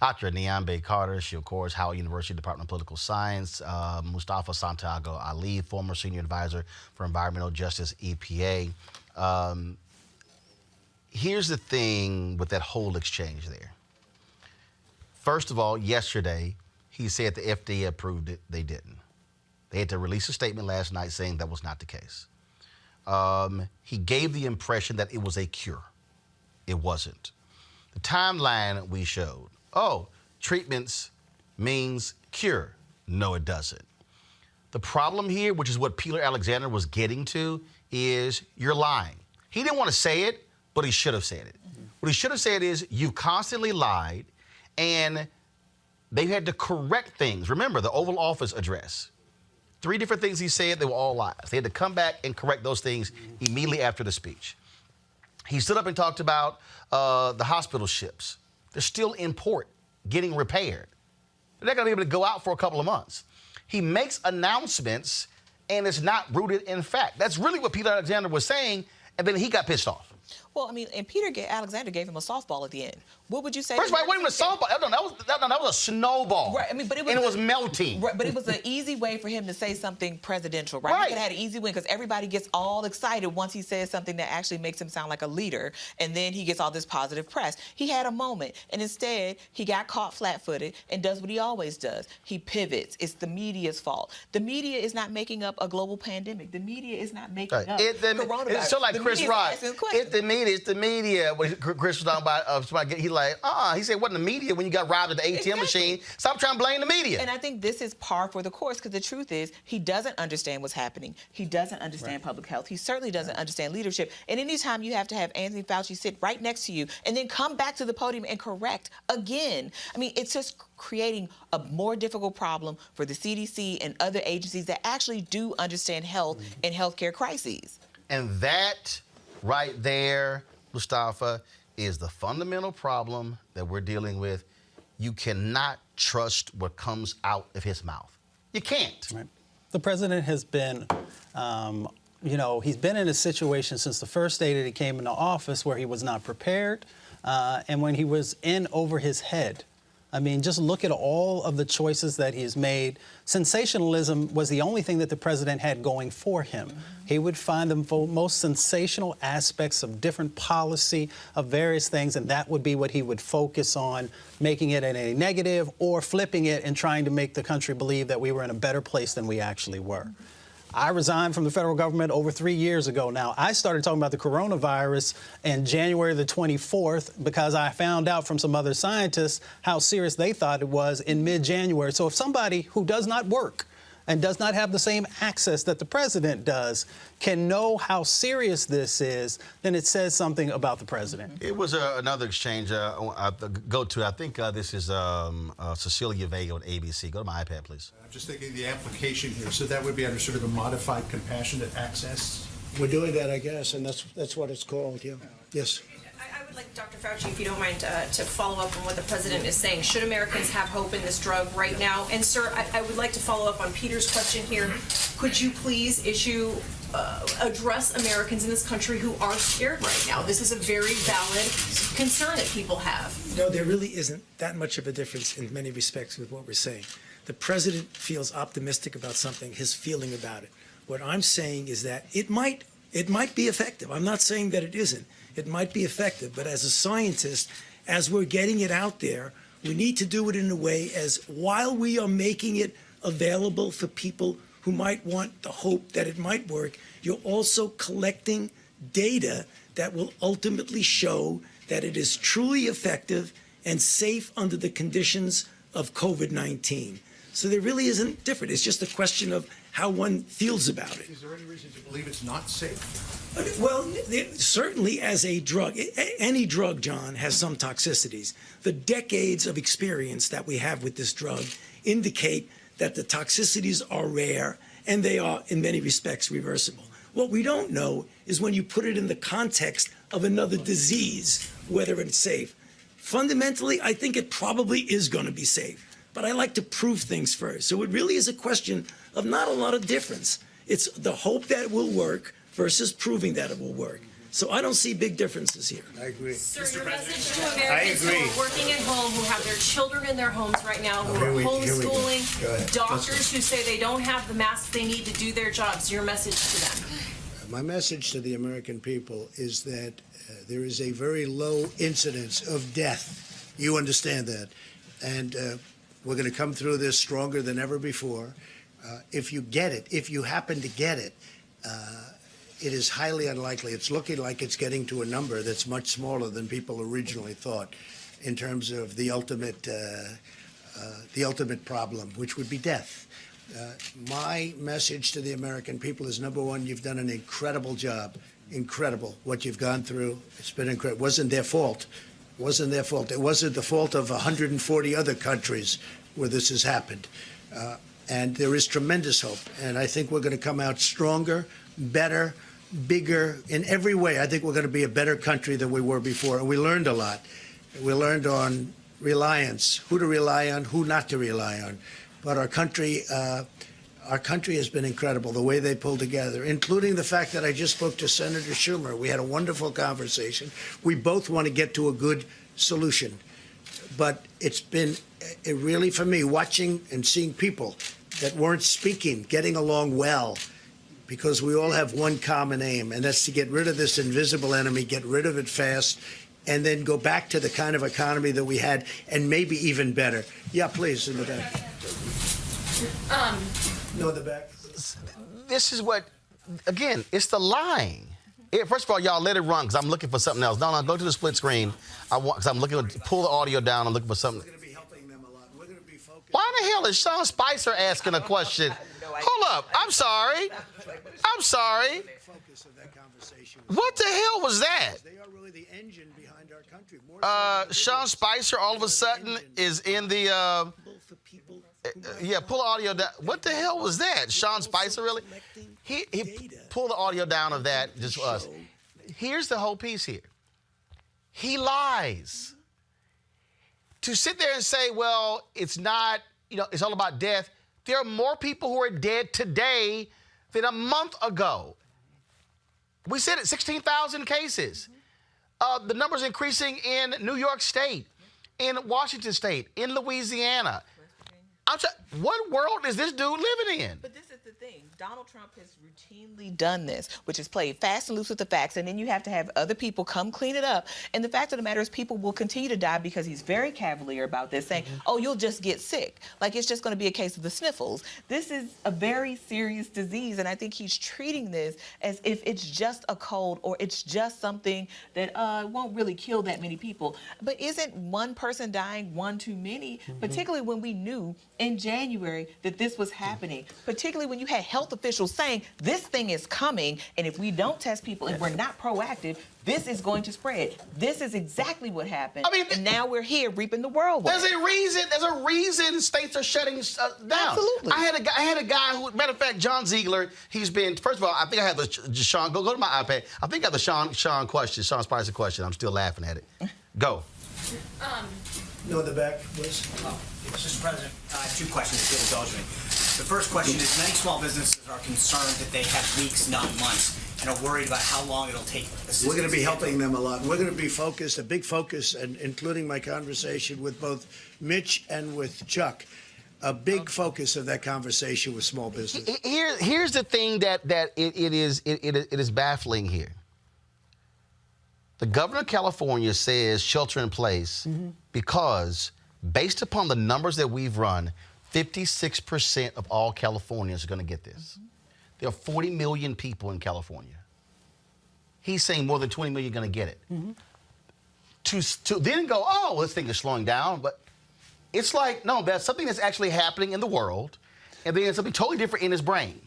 Dr. Niambe Carter, she, of course, Howard University Department of Political Science. Mustafa Santiago Ali, former senior advisor for environmental justice, EPA. Here's the thing with that whole exchange there. First of all, yesterday, he said the FDA approved it. They didn't. They had to release a statement last night saying that was not the case. he gave the impression that it was a cure. It wasn't. The timeline we showed, treatments means cure. No, it doesn't. The problem here, which is what Peter Alexander was getting to, is you're lying. He didn't want to say it, but he should have said it. What he should have said is, you've constantly lied, and they had to correct things. Remember, the Oval Office address. 3 different things he said, they were all lies. They had to come back and correct those things immediately after the speech. He stood up and talked about the hospital ships. They're still in port, getting repaired. They're not going to be able to go out for a couple of months. He makes announcements, and it's not rooted in fact. That's really what Peter Alexander was saying, and then he got pissed off. Well, I mean, and Alexander gave him a softball at the end. What would you say? First of all, it wasn't even a softball. That was a snowball. Right. I mean, but it was, and it was melting. Right, but it was an easy way for him to say something presidential, right? He could have had an easy win because everybody gets all excited once he says something that actually makes him sound like a leader, and then he gets all this positive press. He had a moment, and instead he got caught flat-footed and does what he always does. He pivots. It's the media's fault. The media is not making up a global pandemic. The media is not making up coronavirus. It's so like Chris Rock. It's the media. When Chris was talking about, he's like, he said, it wasn't the media when you got robbed at the ATM machine. Stop trying to blame the media. And I think this is par for the course, because the truth is he doesn't understand what's happening. He doesn't understand public health. He certainly doesn't understand leadership. And anytime you have to have Anthony Fauci sit right next to you and then come back to the podium and correct again, I mean, it's just creating a more difficult problem for the CDC and other agencies that actually do understand health and healthcare crises. And that right there, Mustafa, is the fundamental problem that we're dealing with. You cannot trust what comes out of his mouth. You can't. Right. The president has been, he's been in a situation since the first day that he came into office where he was not prepared, and when he was in over his head. I mean, just look at all of the choices that he's made. Sensationalism was the only thing that the president had going for him. He would find the most sensational aspects of different policy, of various things, and that would be what he would focus on, making it in a negative or flipping it and trying to make the country believe that we were in a better place than we actually were. I resigned from the federal government over 3 years ago now. I started talking about the coronavirus in January the 24th because I found out from some other scientists how serious they thought it was in mid-January. So if somebody who does not work and does not have the same access that the president does can know how serious this is, then it says something about the president. It was another exchange I think this is Cecilia Vega on ABC. Go to my iPad, please. I'm just thinking the application here. So that would be under sort of a modified compassionate access? We're doing that, I guess, and that's what it's called, yeah. Yes. I would like Dr. Fauci, if you don't mind, to follow up on what the president is saying. Should Americans have hope in this drug right now? And, sir, I would like to follow up on Peter's question here. Could you please address Americans in this country who are scared right now? This is a very valid concern that people have. No, there really isn't that much of a difference in many respects with what we're saying. The president feels optimistic about something, his feeling about it. What I'm saying is that it might be effective. I'm not saying that it isn't. It might be effective, but as a scientist, as we're getting it out there, we need to do it in a way as while we are making it available for people who might want the hope that it might work, you're also collecting data that will ultimately show that it is truly effective and safe under the conditions of COVID-19. So there really isn't different. It's just a question of how one feels about it. Is there any reason to believe it's not safe? Well, certainly as a drug, any drug, John, has some toxicities. The decades of experience that we have with this drug indicate that the toxicities are rare and they are, in many respects, reversible. What we don't know is when you put it in the context of another disease, whether it's safe. Fundamentally, I think it probably is going to be safe. But I like to prove things first. So it really is a question of not a lot of difference. It's the hope that it will work versus proving that it will work. So I don't see big differences here. I agree. Sir, your message to Americans who are working at home, who have their children in their homes right now, who are homeschooling, doctors who say they don't have the masks they need to do their jobs, your message to them. My message to the American people is that there is a very low incidence of death. You understand that. And we're going to come through this stronger than ever before. If you get it, if you happen to get it, it is highly unlikely. It's looking like it's getting to a number that's much smaller than people originally thought in terms of the ultimate problem, which would be death. My message to the American people is, number one, you've done an incredible job. Incredible what you've gone through. It's been incredible. It wasn't their fault. It wasn't their fault. It wasn't the fault of 140 other countries where this has happened. And there is tremendous hope. And I think we're going to come out stronger, better, bigger in every way. I think we're going to be a better country than we were before. And we learned a lot. We learned on reliance, who to rely on, who not to rely on. But our country has been incredible, the way they pulled together, including the fact that I just spoke to Senator Schumer. We had a wonderful conversation. We both want to get to a good solution. But it's been really, for me, watching and seeing people that weren't speaking, getting along well, because we all have one common aim, and that's to get rid of this invisible enemy, get rid of it fast, and then go back to the kind of economy that we had, and maybe even better. Yeah, please, in the back. No, in the back. This is what, again, it's the lying. First of all, y'all let it run, because I'm looking for something else. No, go to the split screen. Because I'm looking to pull the audio down. I'm looking for something. We're going to be helping them a lot. We're going to be focused. Why the hell is Sean Spicer asking a question? Hold up. I'm sorry. Focus of that conversation. What the hell was that? They are really the engine behind our country. Sean Spicer all of a sudden is in the, pull the audio down. What the hell was that? Sean Spicer, really? He pulled the audio down of that just for us. Here's the whole piece here. He lies. To sit there and say, well, it's not, it's all about death. There are more people who are dead today than a month ago. We said it, 16,000 cases. The numbers increasing in New York State, in Washington State, in Louisiana. What world is this dude living in? But this is the thing. Donald Trump has routinely done this, which is play fast and loose with the facts, and then you have to have other people come clean it up. And the fact of the matter is people will continue to die because he's very cavalier about this, saying, oh, you'll just get sick. Like it's just going to be a case of the sniffles. This is a very serious disease, and I think he's treating this as if it's just a cold or it's just something that won't really kill that many people. But isn't one person dying one too many, particularly when we knew in January that this was happening, particularly when you had health officials saying this thing is coming, and if we don't test people and we're not proactive, this is going to spread. This is exactly what happened. And now we're here reaping the whirlwind. There's a reason states are shutting down. Absolutely. I had a guy who, matter of fact, John Ziegler, he's been, first of all, I think I have the Sean, go to my iPad. I think I have the Sean Spicer question. I'm still laughing at it. Go. No, in the back, please. Mr. President, two questions, if you'll indulge me. The first question is, many small businesses are concerned that they have weeks, not months, and are worried about how long it'll take. We're going to be helping them a lot. We're going to be focused, a big focus, and including my conversation with both Mitch and with Chuck, a big focus of that conversation with small business. Here's the thing that it is baffling here. The governor of California says shelter in place because, based upon the numbers that we've run, 56% of all Californians are going to get this. There are 40 million people in California. He's saying more than 20 million are going to get it. To then go, oh, this thing is slowing down, but it's like, no, that's something that's actually happening in the world, and then something totally different in his brain.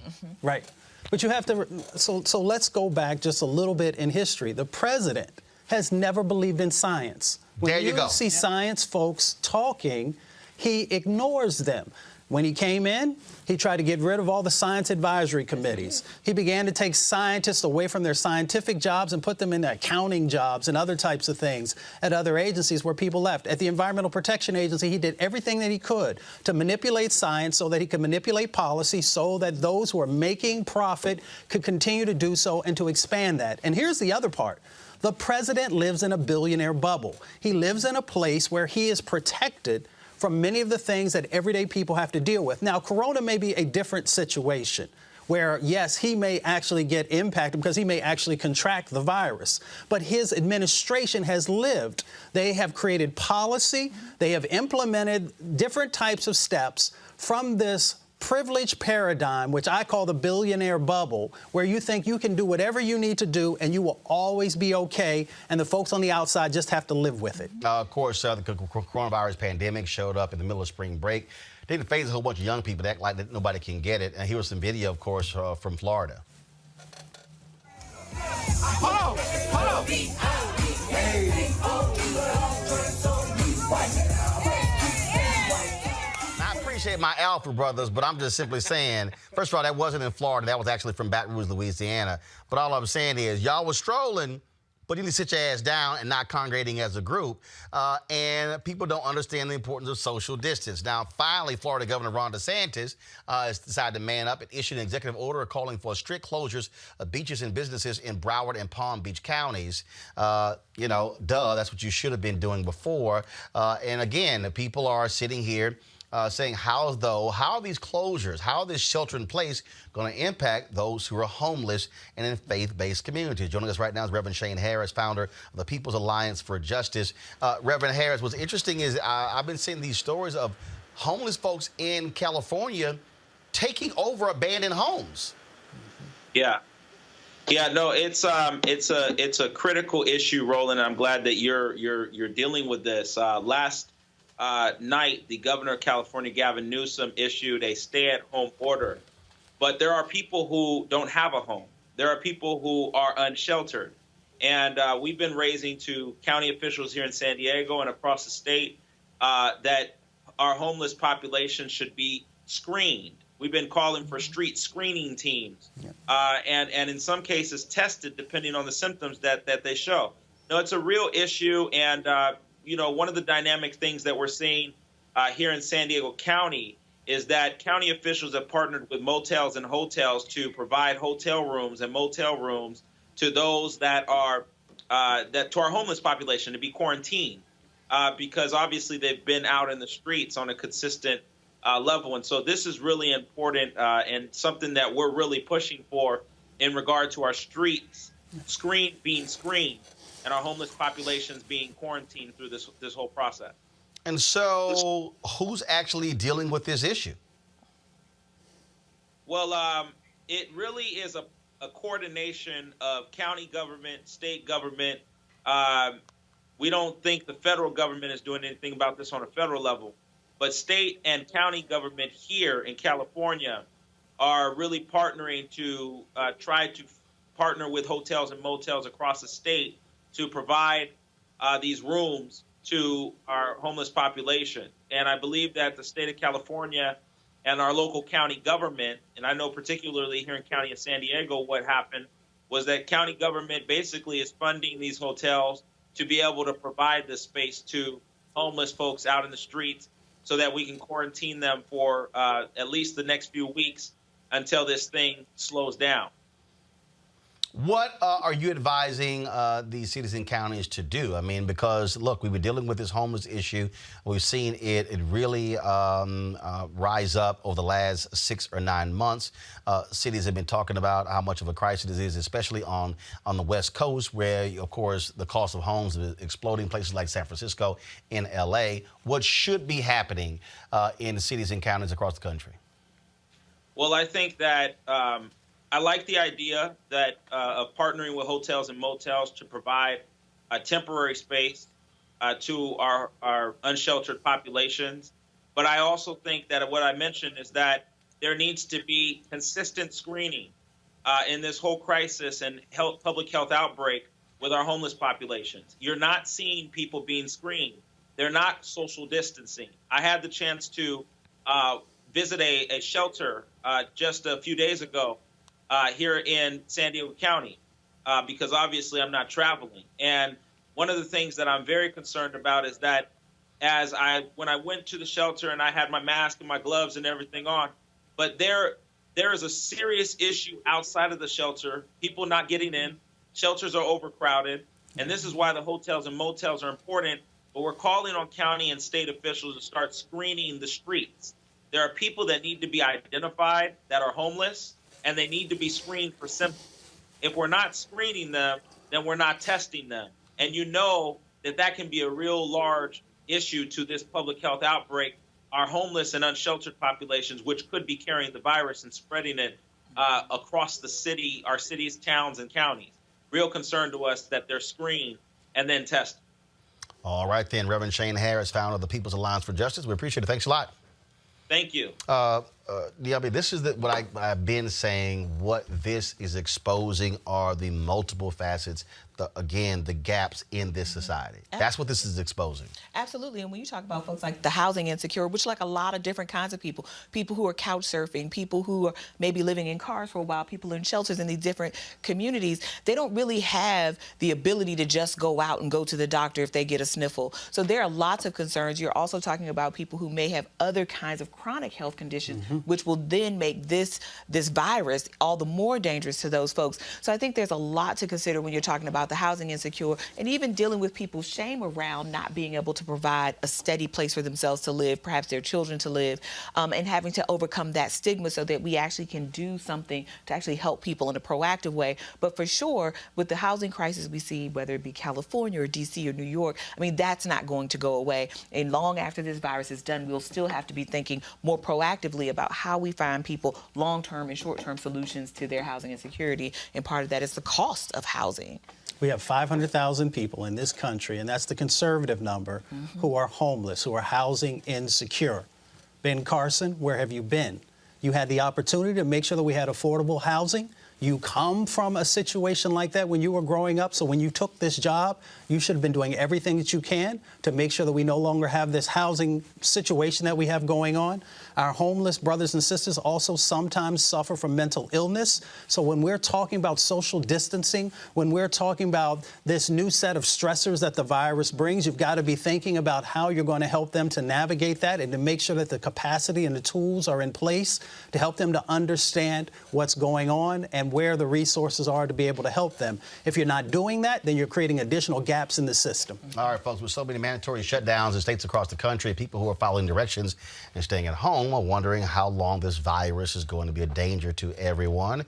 Right. But you have to, so let's go back just a little bit in history. The president has never believed in science. When you see science folks talking, he ignores them. When he came in, he tried to get rid of all the science advisory committees. He began to take scientists away from their scientific jobs and put them in accounting jobs and other types of things at other agencies where people left. At the Environmental Protection Agency, he did everything that he could to manipulate science so that he could manipulate policy so that those who are making profit could continue to do so and to expand that. And here's the other part. The president lives in a billionaire bubble. He lives in a place where he is protected from many of the things that everyday people have to deal with. Now, Corona may be a different situation where, yes, he may actually get impacted because he may actually contract the virus. But his administration has lived. They have created policy. They have implemented different types of steps from this privilege paradigm, which I call the billionaire bubble, where you think you can do whatever you need to do and you will always be okay, and the folks on the outside just have to live with it. Of course, the coronavirus pandemic showed up in the middle of spring break. Didn't phase a whole bunch of young people that act like that nobody can get it. And here was some video, of course, from Florida. I appreciate my Alpha brothers, but I'm just simply saying, first of all, that wasn't in Florida. That was actually from Baton Rouge, Louisiana. But all I'm saying is, y'all was strolling, but you need to sit your ass down and not congregating as a group. And people don't understand the importance of social distance. Now, finally, Florida Governor Ron DeSantis has decided to man up and issue an executive order calling for strict closures of beaches and businesses in Broward and Palm Beach counties. You know, that's what you should have been doing before. And again, people are sitting here saying, how are these closures, how is this shelter in place going to impact those who are homeless and in faith-based communities? Joining us right now is Reverend Shane Harris, founder of the People's Alliance for Justice. Reverend Harris, what's interesting is I've been seeing these stories of homeless folks in California taking over abandoned homes. Yeah, no, it's a critical issue, Roland. I'm glad that you're dealing with this. Last night, the governor of California, Gavin Newsom, issued a stay-at-home order. But there are people who don't have a home. There are people who are unsheltered. And we've been raising to county officials here in San Diego and across the state that our homeless population should be screened. We've been calling for street screening teams and in some cases tested depending on the symptoms that they show. No, it's a real issue. And you know, one of the dynamic things that we're seeing here in San Diego County is that county officials have partnered with motels and hotels to provide hotel rooms and motel rooms to those that are to our homeless population to be quarantined because obviously they've been out in the streets on a consistent level. And so this is really important and something that we're really pushing for in regard to our streets being screened and our homeless populations being quarantined through this whole process. And so who's actually dealing with this issue? Well, it really is a coordination of county government, state government. We don't think the federal government is doing anything about this on a federal level, but state and county government here in California are really partnering to try to partner with hotels and motels across the state to provide these rooms to our homeless population. And I believe that the state of California and our local county government, and I know particularly here in County of San Diego, what happened was that county government basically is funding these hotels to be able to provide this space to homeless folks out in the streets so that we can quarantine them for at least the next few weeks until this thing slows down. What are you advising these cities and counties to do? I mean, because, look, we've been dealing with this homeless issue. We've seen it really rise up over the last 6 or 9 months. Cities have been talking about how much of a crisis it is, especially on the West Coast, where, of course, the cost of homes is exploding, places like San Francisco and L.A. What should be happening in cities and counties across the country? Well, I think that I like the idea that of partnering with hotels and motels to provide a temporary space to our unsheltered populations. But I also think that what I mentioned is that there needs to be consistent screening in this whole crisis and public health outbreak with our homeless populations. You're not seeing people being screened. They're not social distancing. I had the chance to visit a shelter just a few days ago here in San Diego County, because obviously I'm not traveling. And one of the things that I'm very concerned about is that when I went to the shelter and I had my mask and my gloves and everything on, but there is a serious issue outside of the shelter, people not getting in, shelters are overcrowded, and this is why the hotels and motels are important, but we're calling on county and state officials to start screening the streets. There are people that need to be identified that are homeless, and they need to be screened for symptoms. If we're not screening them, then we're not testing them. And you know that can be a real large issue to this public health outbreak our homeless and unsheltered populations, which could be carrying the virus and spreading it across the city, our cities, towns, and counties. Real concern to us that they're screened and then tested. All right, then. Reverend Shane Harris, founder of the People's Alliance for Justice. We appreciate it. Thanks a lot. Thank you. DLB, this is what I've been saying. What this is exposing are the multiple facets, the gaps in this society. That's what this is exposing. Absolutely. And when you talk about folks like the housing insecure, which like a lot of different kinds of people who are couch surfing, people who are maybe living in cars for a while, people in shelters in these different communities, they don't really have the ability to just go out and go to the doctor if they get a sniffle. So there are lots of concerns. You're also talking about people who may have other kinds of chronic health conditions, which will then make this virus all the more dangerous to those folks. So I think there's a lot to consider when you're talking about the housing insecure and even dealing with people's shame around not being able to provide a steady place for themselves to live, perhaps their children to live, and having to overcome that stigma so that we actually can do something to actually help people in a proactive way. But for sure, with the housing crisis we see, whether it be California or DC or New York, I mean, that's not going to go away. And long after this virus is done, we'll still have to be thinking more proactively about how we find people long-term and short-term solutions to their housing insecurity. And part of that is the cost of housing. We have 500,000 people in this country, and that's the conservative number, who are homeless, who are housing insecure. Ben Carson, where have you been? You had the opportunity to make sure that we had affordable housing. You come from a situation like that when you were growing up, so when you took this job, you should have been doing everything that you can to make sure that we no longer have this housing situation that we have going on. Our homeless brothers and sisters also sometimes suffer from mental illness. So when we're talking about social distancing, when we're talking about this new set of stressors that the virus brings, you've got to be thinking about how you're going to help them to navigate that and to make sure that the capacity and the tools are in place to help them to understand what's going on and where the resources are to be able to help them. If you're not doing that, then you're creating additional gaps in the system. All right, folks, with so many mandatory shutdowns in states across the country, people who are following directions and staying at home are wondering how long this virus is going to be a danger to everyone.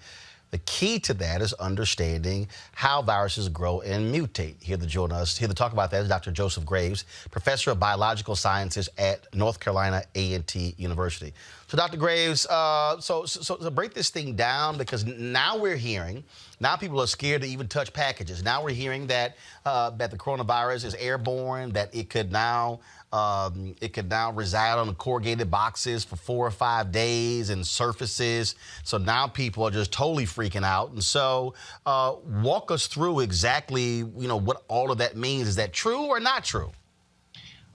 The key to that is understanding how viruses grow and mutate. Here to join us, here to talk about that is Dr. Joseph Graves, professor of biological sciences at North Carolina A&T University. So, Dr. Graves, so break this thing down, because now we're hearing, now people are scared to even touch packages. Now we're hearing that that the coronavirus is airborne, that it could now reside on the corrugated boxes for 4 or 5 days and surfaces. So now people are just totally freaking out. And so walk us through exactly, what all of that means. Is that true or not true?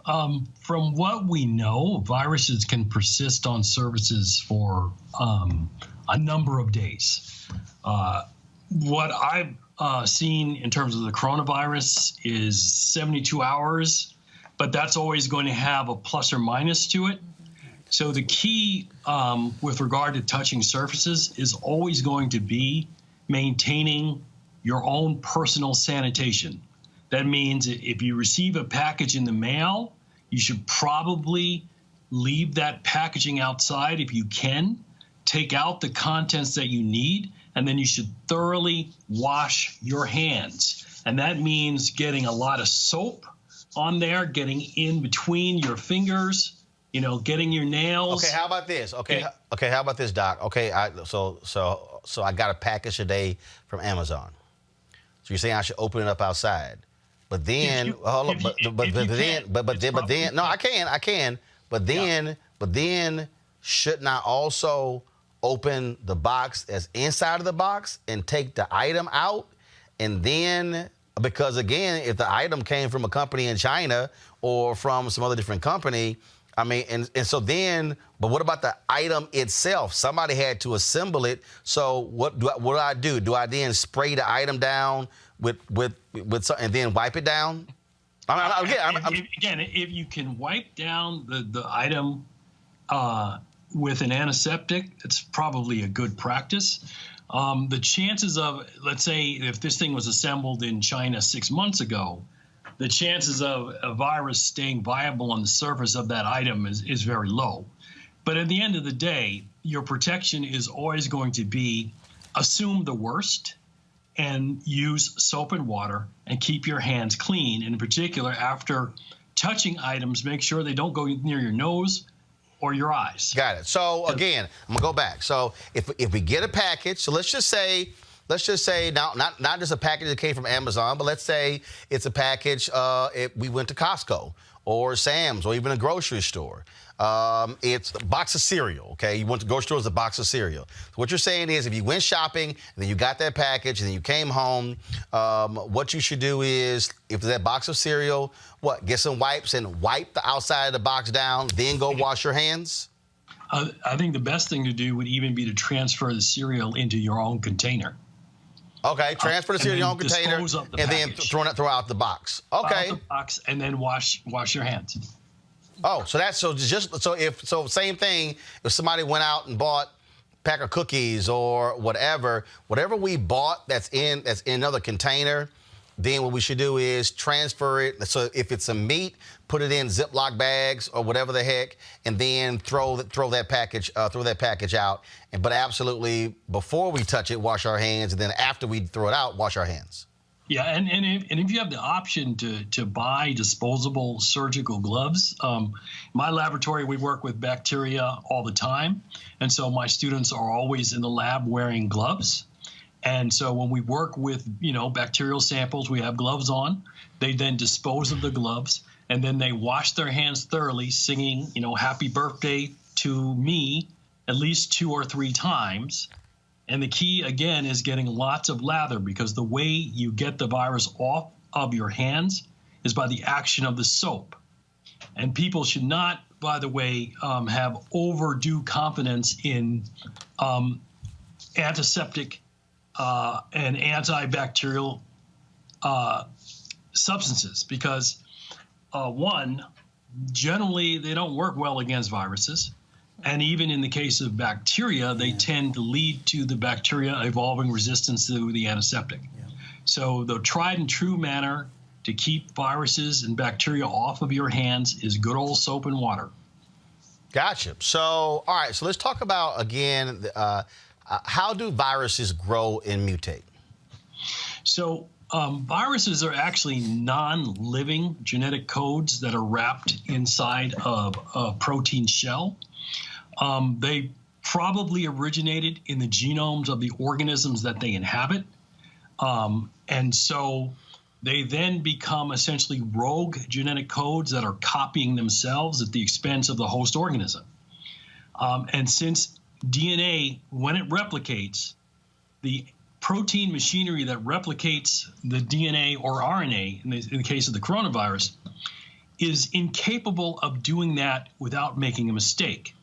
From what we know, viruses can persist on surfaces for a number of days. What I've seen in terms of the coronavirus is 72 hours, but that's always going to have a plus or minus to it. So the key with regard to touching surfaces is always going to be maintaining your own personal sanitation. That means if you receive a package in the mail, you should probably leave that packaging outside if you can. Take out the contents that you need, and then you should thoroughly wash your hands. And that means getting a lot of soap on there, getting in between your fingers, getting your nails. Okay, how about this? Okay, how about this, Doc? Okay, so I got a package today from Amazon. So you're saying I should open it up outside? But then, no, I can. But then, shouldn't I also open the box that's inside of the box and take the item out? And then, because again, if the item came from a company in China or from some other different company, I mean, and so then, but what about the item itself? Somebody had to assemble it. So what do I do? Do I then spray the item down with and then wipe it down? Again, if you can wipe down the item with an antiseptic, it's probably a good practice. The chances of, let's say, if this thing was assembled in China 6 months ago, the chances of a virus staying viable on the surface of that item is very low. But at the end of the day, your protection is always going to be assume the worst and use soap and water and keep your hands clean. In particular, after touching items, make sure they don't go near your nose, or your eyes. Got it. So again, I'm gonna go back. So if we get a package, so let's just say now not just a package that came from Amazon, but let's say it's a package. We went to Costco or Sam's or even a grocery store. It's a box of cereal, okay? You went to the grocery store, it's a box of cereal. So what you're saying is if you went shopping and then you got that package and then you came home, what you should do is, if there's that box of cereal, get some wipes and wipe the outside of the box down, then go wash your hands? I think the best thing to do would even be to transfer the cereal into your own container. Okay, transfer the cereal in your own container and then throw out the box. Okay. Out the box and then wash your hands. Oh, so same thing. If somebody went out and bought a pack of cookies or whatever we bought that's in another container, then what we should do is transfer it. So if it's some meat, put it in Ziploc bags or whatever the heck, and then throw that package out. But absolutely, before we touch it, wash our hands, and then after we throw it out, wash our hands. Yeah, and if you have the option to buy disposable surgical gloves, my laboratory, we work with bacteria all the time. And so my students are always in the lab wearing gloves. And so when we work with, bacterial samples, we have gloves on. They then dispose of the gloves, and then they wash their hands thoroughly, singing, happy birthday to me at least 2 or 3 times. And the key, again, is getting lots of lather, because the way you get the virus off of your hands is by the action of the soap. And people should not, by the way, have overdue confidence in antiseptic and antibacterial substances, because, one, generally they don't work well against viruses. And even in the case of bacteria, they tend to lead to the bacteria evolving resistance to the antiseptic. Yeah. So the tried and true manner to keep viruses and bacteria off of your hands is good old soap and water. Gotcha. So, all right, so let's talk about, again, how do viruses grow and mutate? So viruses are actually non-living genetic codes that are wrapped inside of a protein shell. They probably originated in the genomes of the organisms that they inhabit. And so they then become essentially rogue genetic codes that are copying themselves at the expense of the host organism. And since DNA, when it replicates, the protein machinery that replicates the DNA or RNA, in the case of the coronavirus, is incapable of doing that without making a mistake.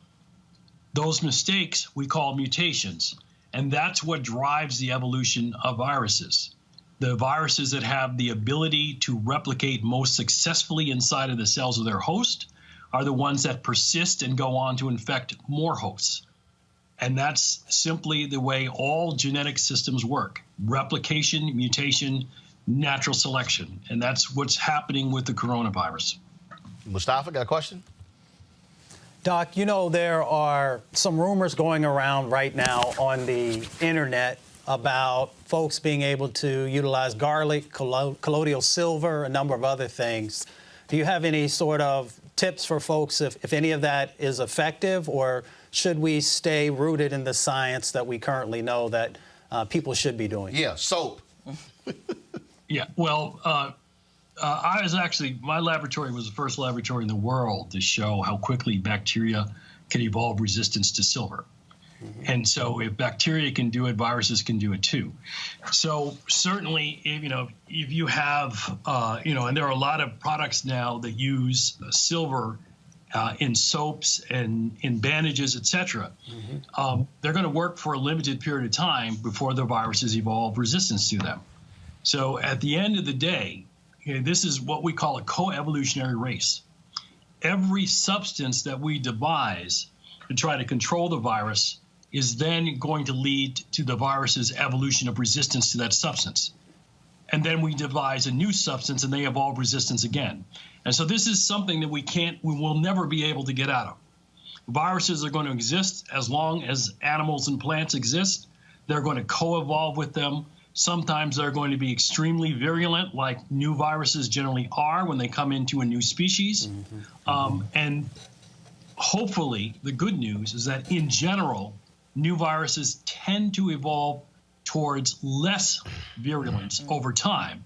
Those mistakes we call mutations, and that's what drives the evolution of viruses. The viruses that have the ability to replicate most successfully inside of the cells of their host are the ones that persist and go on to infect more hosts. And that's simply the way all genetic systems work: replication, mutation, natural selection. And that's what's happening with the coronavirus. Mustafa, got a question? Doc, there are some rumors going around right now on the internet about folks being able to utilize garlic, colloidal silver, a number of other things. Do you have any sort of tips for folks if any of that is effective, or should we stay rooted in the science that we currently know that people should be doing? Yeah, soap. Yeah, well, my laboratory was the first laboratory in the world to show how quickly bacteria can evolve resistance to silver. Mm-hmm. And so if bacteria can do it, viruses can do it too. So certainly, if you have, and there are a lot of products now that use silver in soaps and in bandages, etc. Mm-hmm. They're going to work for a limited period of time before the viruses evolve resistance to them. So at the end of the day, this is what we call a co-evolutionary race. Every substance that we devise to try to control the virus is then going to lead to the virus's evolution of resistance to that substance. And then we devise a new substance and they evolve resistance again. And so this is something that we will never be able to get out of. Viruses are going to exist as long as animals and plants exist. They're going to co-evolve with them. Sometimes they're going to be extremely virulent, like new viruses generally are when they come into a new species. Mm-hmm. And hopefully, the good news is that in general, new viruses tend to evolve towards less virulence over time.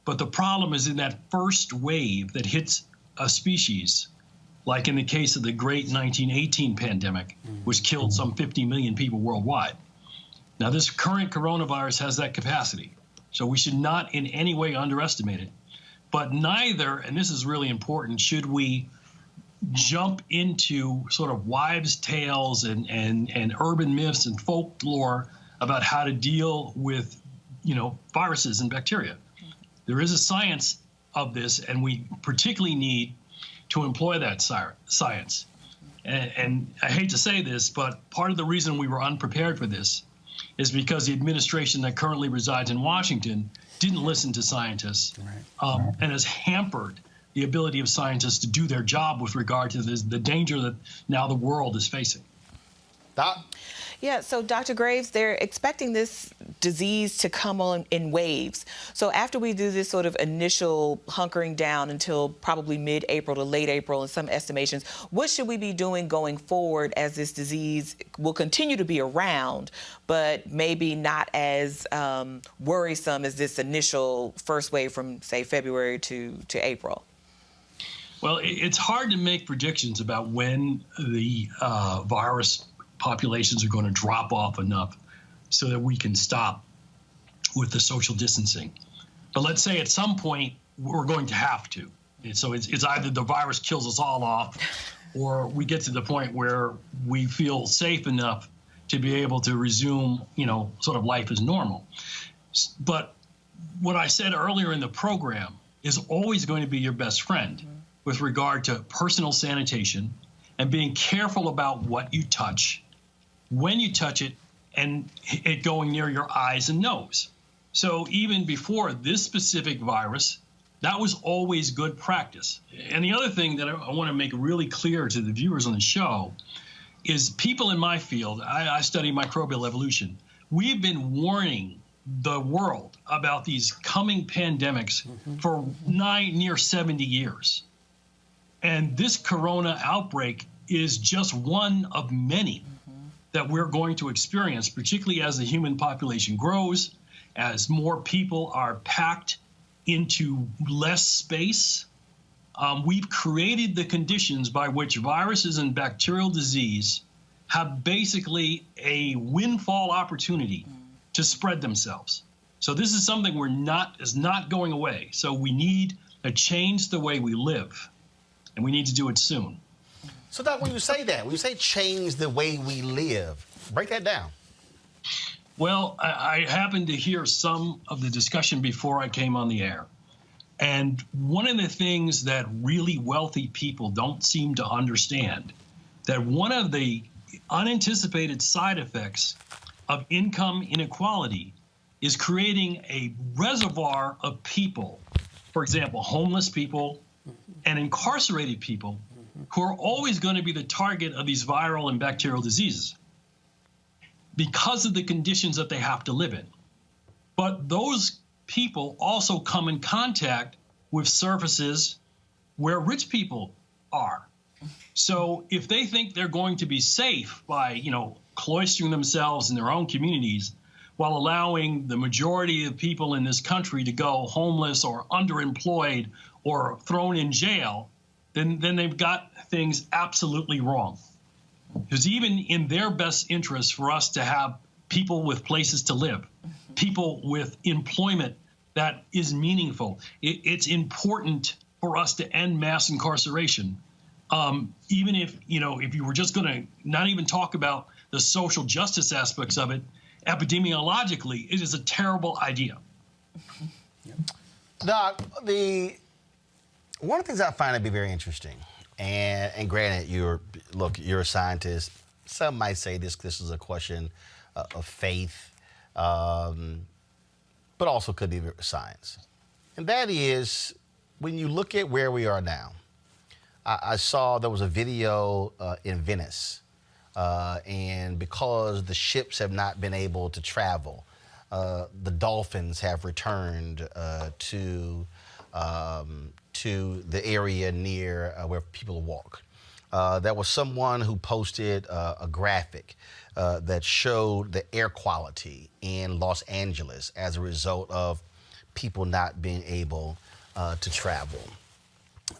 But the problem is in that first wave that hits a species, like in the case of the great 1918 pandemic, which killed some 50 million people worldwide. Now, this current coronavirus has that capacity, so we should not in any way underestimate it. But neither, and this is really important, should we jump into sort of wives' tales and urban myths and folklore about how to deal with, viruses and bacteria. There is a science of this, and we particularly need to employ that science. And I hate to say this, but part of the reason we were unprepared for this is because the administration that currently resides in Washington didn't listen to scientists and has hampered the ability of scientists to do their job with regard to the danger that now the world is facing. Doc? Yeah, so Dr. Graves, they're expecting this disease to come on in waves. So after we do this sort of initial hunkering down until probably mid-April to late April in some estimations, what should we be doing going forward as this disease will continue to be around, but maybe not as worrisome as this initial first wave from, say, February to April? Well, it's hard to make predictions about when the virus populations are going to drop off enough so that we can stop with the social distancing. But let's say at some point we're going to have to. And so it's either the virus kills us all off or we get to the point where we feel safe enough to be able to resume, sort of life as normal. But what I said earlier in the program is always going to be your best friend with regard to personal sanitation and being careful about what you touch, when you touch it, and it going near your eyes and nose. So even before this specific virus, that was always good practice. And the other thing that I want to make really clear to the viewers on the show is people in my field, I study microbial evolution, we've been warning the world about these coming pandemics for near 70 years. And this corona outbreak is just one of many that we're going to experience, particularly as the human population grows, as more people are packed into less space. We've created the conditions by which viruses and bacterial disease have basically a windfall opportunity to spread themselves. So this is something is not going away. So we need to change the way we live, and we need to do it soon. So, Doc, when you say change the way we live, break that down. Well, I happened to hear some of the discussion before I came on the air. And one of the things that really wealthy people don't seem to understand, that one of the unanticipated side effects of income inequality is creating a reservoir of people, for example, homeless people and incarcerated people, who are always going to be the target of these viral and bacterial diseases because of the conditions that they have to live in. But those people also come in contact with surfaces where rich people are. So if they think they're going to be safe by, cloistering themselves in their own communities while allowing the majority of people in this country to go homeless or underemployed or thrown in jail, then they've got things absolutely wrong. Because even in their best interest for us to have people with places to live, people with employment that is meaningful, it's important for us to end mass incarceration. Even if you were just going to not even talk about the social justice aspects of it, epidemiologically, it is a terrible idea. Doc, one of the things I find to be very interesting, and granted, you're a scientist. Some might say this is a question of faith, but also could be science. And that is, when you look at where we are now, I saw there was a video in Venice, and because the ships have not been able to travel, the dolphins have returned to the area near where people walk. there was someone who posted a graphic that showed the air quality in Los Angeles as a result of people not being able to travel.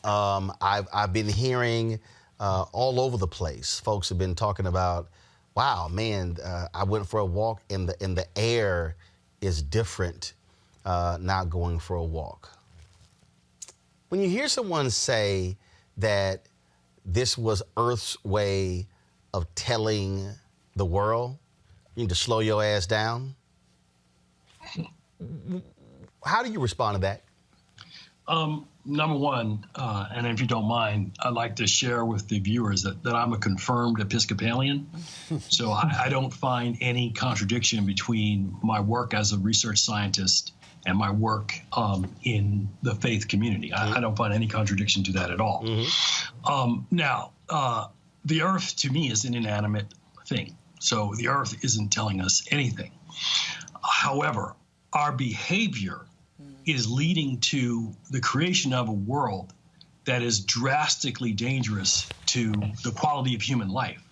I've been hearing all over the place. Folks have been talking about, wow, man, I went for a walk and the air is different not going for a walk. When you hear someone say that this was Earth's way of telling the world, you need to slow your ass down, how do you respond to that? Number one, and if you don't mind, I'd like to share with the viewers that I'm a confirmed Episcopalian. So I don't find any contradiction between my work as a research scientist and my work in the faith community. I don't find any contradiction to that at all. Now, the earth to me is an inanimate thing. So the earth isn't telling us anything. However, our behavior is leading to the creation of a world that is drastically dangerous to the quality of human life.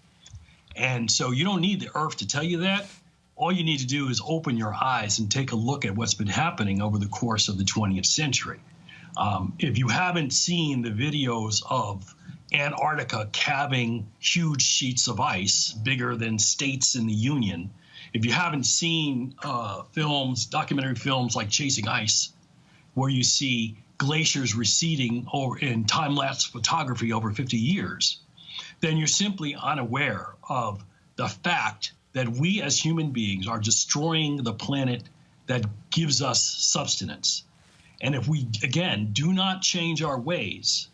And so you don't need the earth to tell you that. All you need to do is open your eyes and take a look at what's been happening over the course of the 20th century. If you haven't seen the videos of Antarctica calving huge sheets of ice bigger than states in the Union, if you haven't seen documentary films like Chasing Ice, where you see glaciers receding over in time-lapse photography over 50 years, then you're simply unaware of the fact that we as human beings are destroying the planet that gives us sustenance. And if we, again, do not change our ways,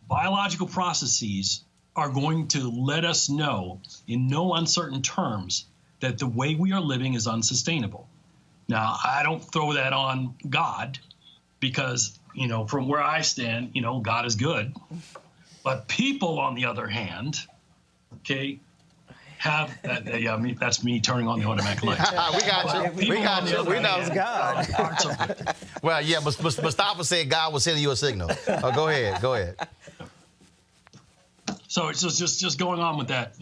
biological processes are going to let us know in no uncertain terms that the way we are living is unsustainable. Now, I don't throw that on God because, from where I stand, God is good. But people, on the other hand, have that's me turning on the automatic lights. We got you. We know. God. Well, yeah, Mustafa said God was sending you a signal. Go ahead. So it's just going on with that.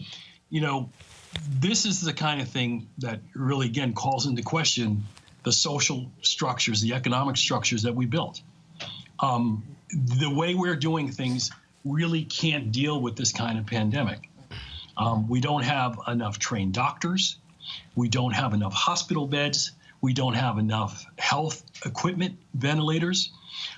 This is the kind of thing that really, again, calls into question the social structures, the economic structures that we built. The way we're doing things really can't deal with this kind of pandemic. We don't have enough trained doctors. We don't have enough hospital beds. We don't have enough health equipment, ventilators.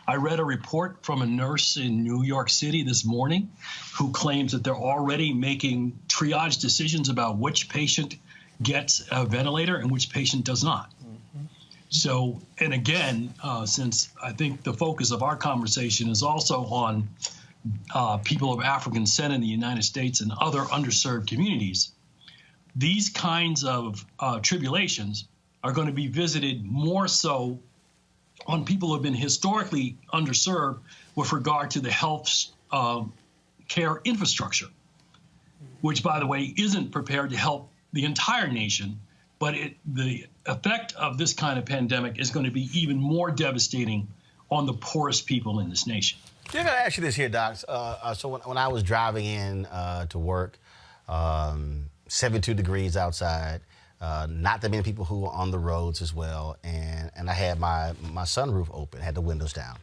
I read a report from a nurse in New York City this morning who claims that they're already making triage decisions about which patient gets a ventilator and which patient does not. So, and again, since I think the focus of our conversation is also on people of African descent in the United States and other underserved communities, these kinds of tribulations are going to be visited more so on people who have been historically underserved with regard to the health care infrastructure, which, by the way, isn't prepared to help the entire nation. But the effect of this kind of pandemic is going to be even more devastating on the poorest people in this nation. I got to ask you this here, Doc. So when I was driving in to work, 72 degrees outside, not that many people who were on the roads as well, and I had my sunroof open, had the windows down.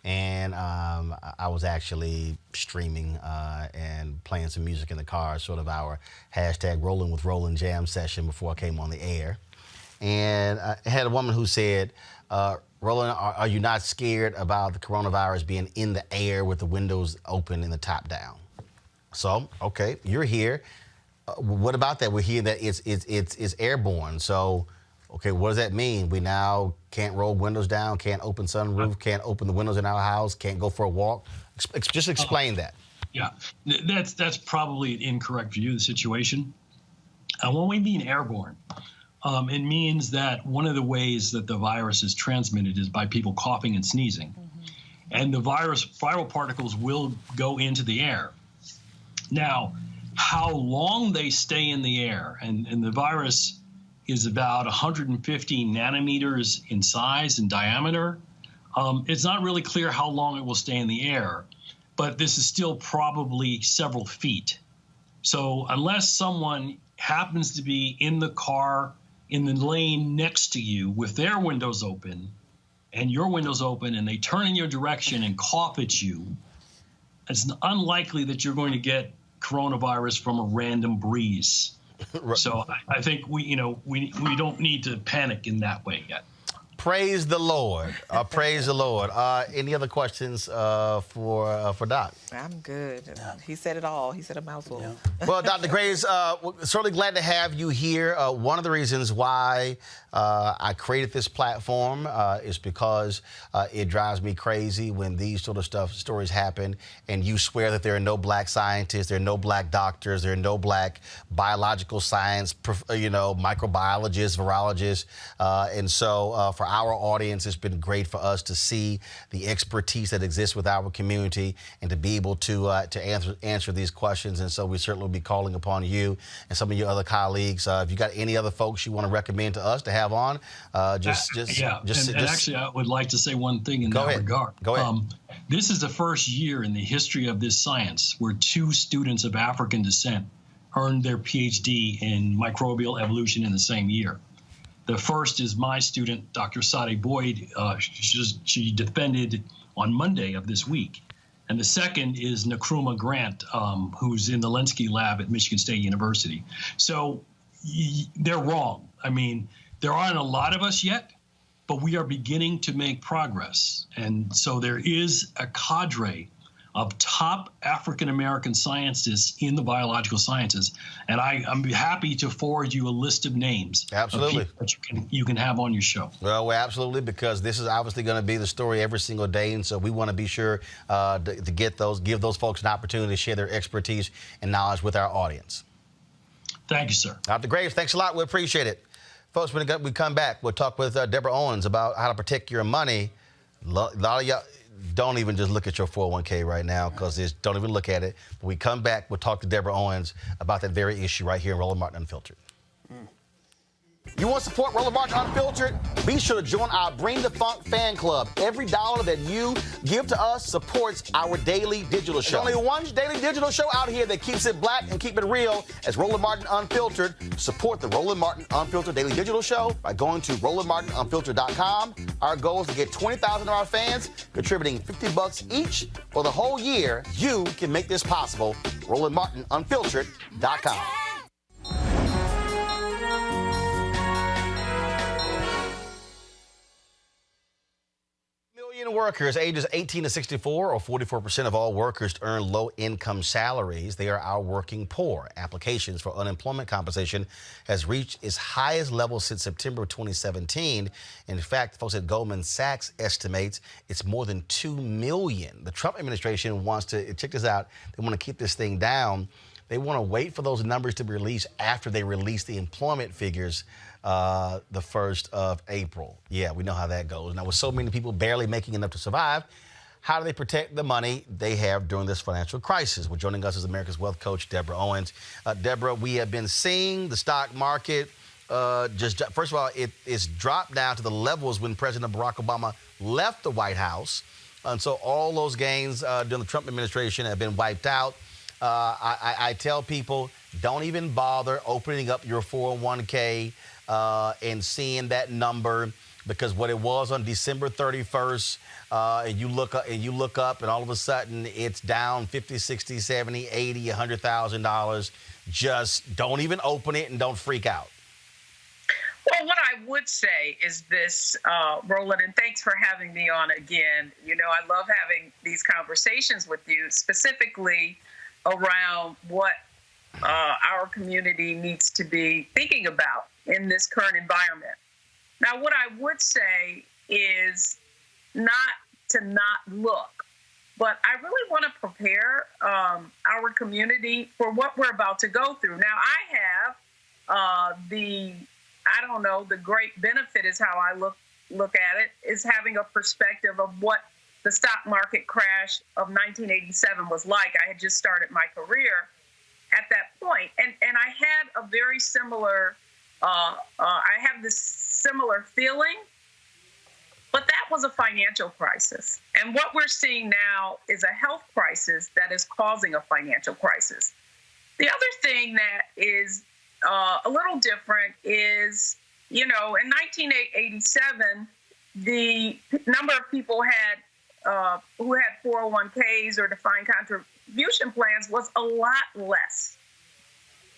And I was actually streaming and playing some music in the car, sort of our hashtag Rolling with Roland jam session before I came on the air. And I had a woman who said, Roland, are you not scared about the coronavirus being in the air with the windows open and the top down? So, okay, you're here. What about that? We're here that it's airborne. So, okay, what does that mean? We now can't roll windows down, can't open sunroof, can't open the windows in our house, can't go for a walk. Just explain that. Yeah, that's probably an incorrect view of the situation. When we mean airborne, it means that one of the ways that the virus is transmitted is by people coughing and sneezing. And the viral particles will go into the air. Now, how long they stay in the air, and the virus is about 150 nanometers in size and diameter. It's not really clear how long it will stay in the air. but this is still probably several feet. So unless someone happens to be in the car in the lane next to you with their windows open and your windows open and they turn in your direction and cough at you, it's unlikely that you're going to get coronavirus from a random breeze. So I think we don't need to panic in that way yet. Praise the Lord. Praise the Lord. Any other questions for Doc? I'm good. He said it all. He said a mouthful. Yeah. Well, Dr. Graves, certainly glad to have you here. One of the reasons why I created this platform is because it drives me crazy when these sort of stories happen and you swear that there are no black scientists, there are no black doctors, there are no black biological science, microbiologists, virologists. And so for our audience, it's been great for us to see the expertise that exists with our community and to be able to answer these questions. And so we certainly will be calling upon you and some of your other colleagues. If you got any other folks you want to recommend to us to have on, actually, I would like to say one thing in that regard. Go ahead. This is the first year in the history of this science where 2 students of African descent earned their PhD in microbial evolution in the same year. The first is my student, Dr. Sade Boyd. She defended on Monday of this week. And the second is Nkrumah Grant, who's in the Lenski lab at Michigan State University. So they're wrong. I mean, there aren't a lot of us yet, but we are beginning to make progress. And so there is a cadre of top African-American scientists in the biological sciences. And I'm happy to forward you a list of names. Absolutely. Of people that you can have on your show. Well, absolutely, because this is obviously going to be the story every single day. And so we want to be sure to give those folks an opportunity to share their expertise and knowledge with our audience. Thank you, sir. Dr. Graves, thanks a lot. We appreciate it. Folks, when we come back, we'll talk with Deborah Owens about how to protect your money. A lot of y'all don't even just look at your 401k right now, because don't even look at it. When we come back, we'll talk to Deborah Owens about that very issue right here in Roland Martin Unfiltered. You want to support Roland Martin Unfiltered? Be sure to join our Bring the Funk fan club. Every dollar that you give to us supports our daily digital show. There's only one daily digital show out here that keeps it black and keep it real as Roland Martin Unfiltered. Support the Roland Martin Unfiltered daily digital show by going to RolandMartinUnfiltered.com. Our goal is to get 20,000 of our fans contributing $50 each for the whole year. You can make this possible. RolandMartinUnfiltered.com. Workers ages 18 to 64, or 44% of all workers, earn low-income salaries. They are our working poor. Applications for unemployment compensation has reached its highest level since September of 2017. In fact, folks at Goldman Sachs estimates it's more than 2 million. The Trump administration wants to, check this out, they want to keep this thing down. They want to wait for those numbers to be released after they release the employment figures the 1st of April. Yeah, we know how that goes. Now, with so many people barely making enough to survive, how do they protect the money they have during this financial crisis? Well, joining us is America's Wealth Coach, Deborah Owens. Deborah, we have been seeing the stock market first of all, it's dropped down to the levels when President Barack Obama left the White House. And so all those gains during the Trump administration have been wiped out. I tell people, don't even bother opening up your 401k and seeing that number, because what it was on December 31st, and you look up and all of a sudden it's down 50, 60, 70, 80, $100,000. Just don't even open it and don't freak out. Well, what I would say is this, Roland, and thanks for having me on again. You know, I love having these conversations with you, specifically around what our community needs to be thinking about in this current environment. Now, what I would say is not to not look, but I really want to prepare our community for what we're about to go through. Now, I have the great benefit is how I look at it, is having a perspective of what the stock market crash of 1987 was like. I had just started my career at that point, and I had a very similar, I have this similar feeling But that was a financial crisis. And what we're seeing now is a health crisis that is causing a financial crisis. The other thing that is a little different is, in 1987, the number of people who had 401ks or defined contribution plans was a lot less.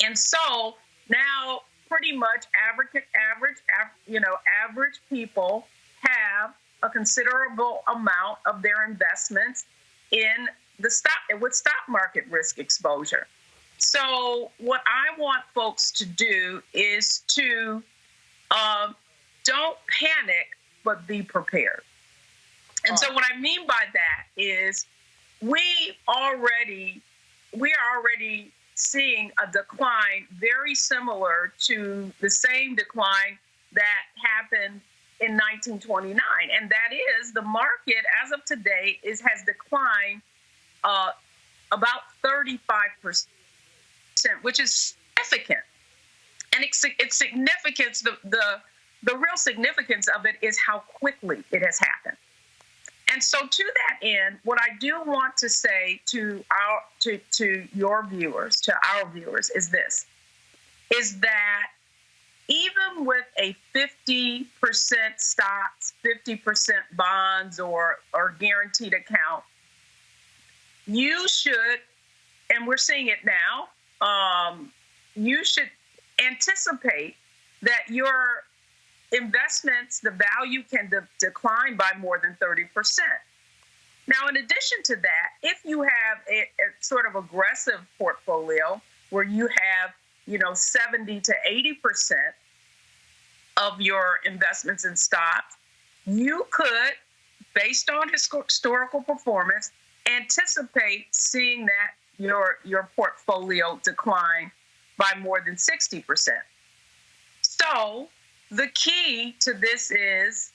And so now pretty much average people have a considerable amount of their investments with stock market risk exposure. So what I want folks to do is to don't panic, but be prepared. And so what I mean by that is we are already seeing a decline very similar to the same decline that happened in 1929. And that is the market as of today has declined about 35%, which is significant. And its significance, the real significance of it is how quickly it has happened. And so to that end, what I do want to say to your viewers, to our viewers, is this, is that even with a 50% stocks, 50% bonds or guaranteed account, you should, and we're seeing it now, you should anticipate that your investments, the value can decline by more than 30%. Now, in addition to that, if you have a sort of aggressive portfolio where you have, 70 to 80% of your investments in stocks, you could, based on historical performance, anticipate seeing that your portfolio decline by more than 60%. So the key to this is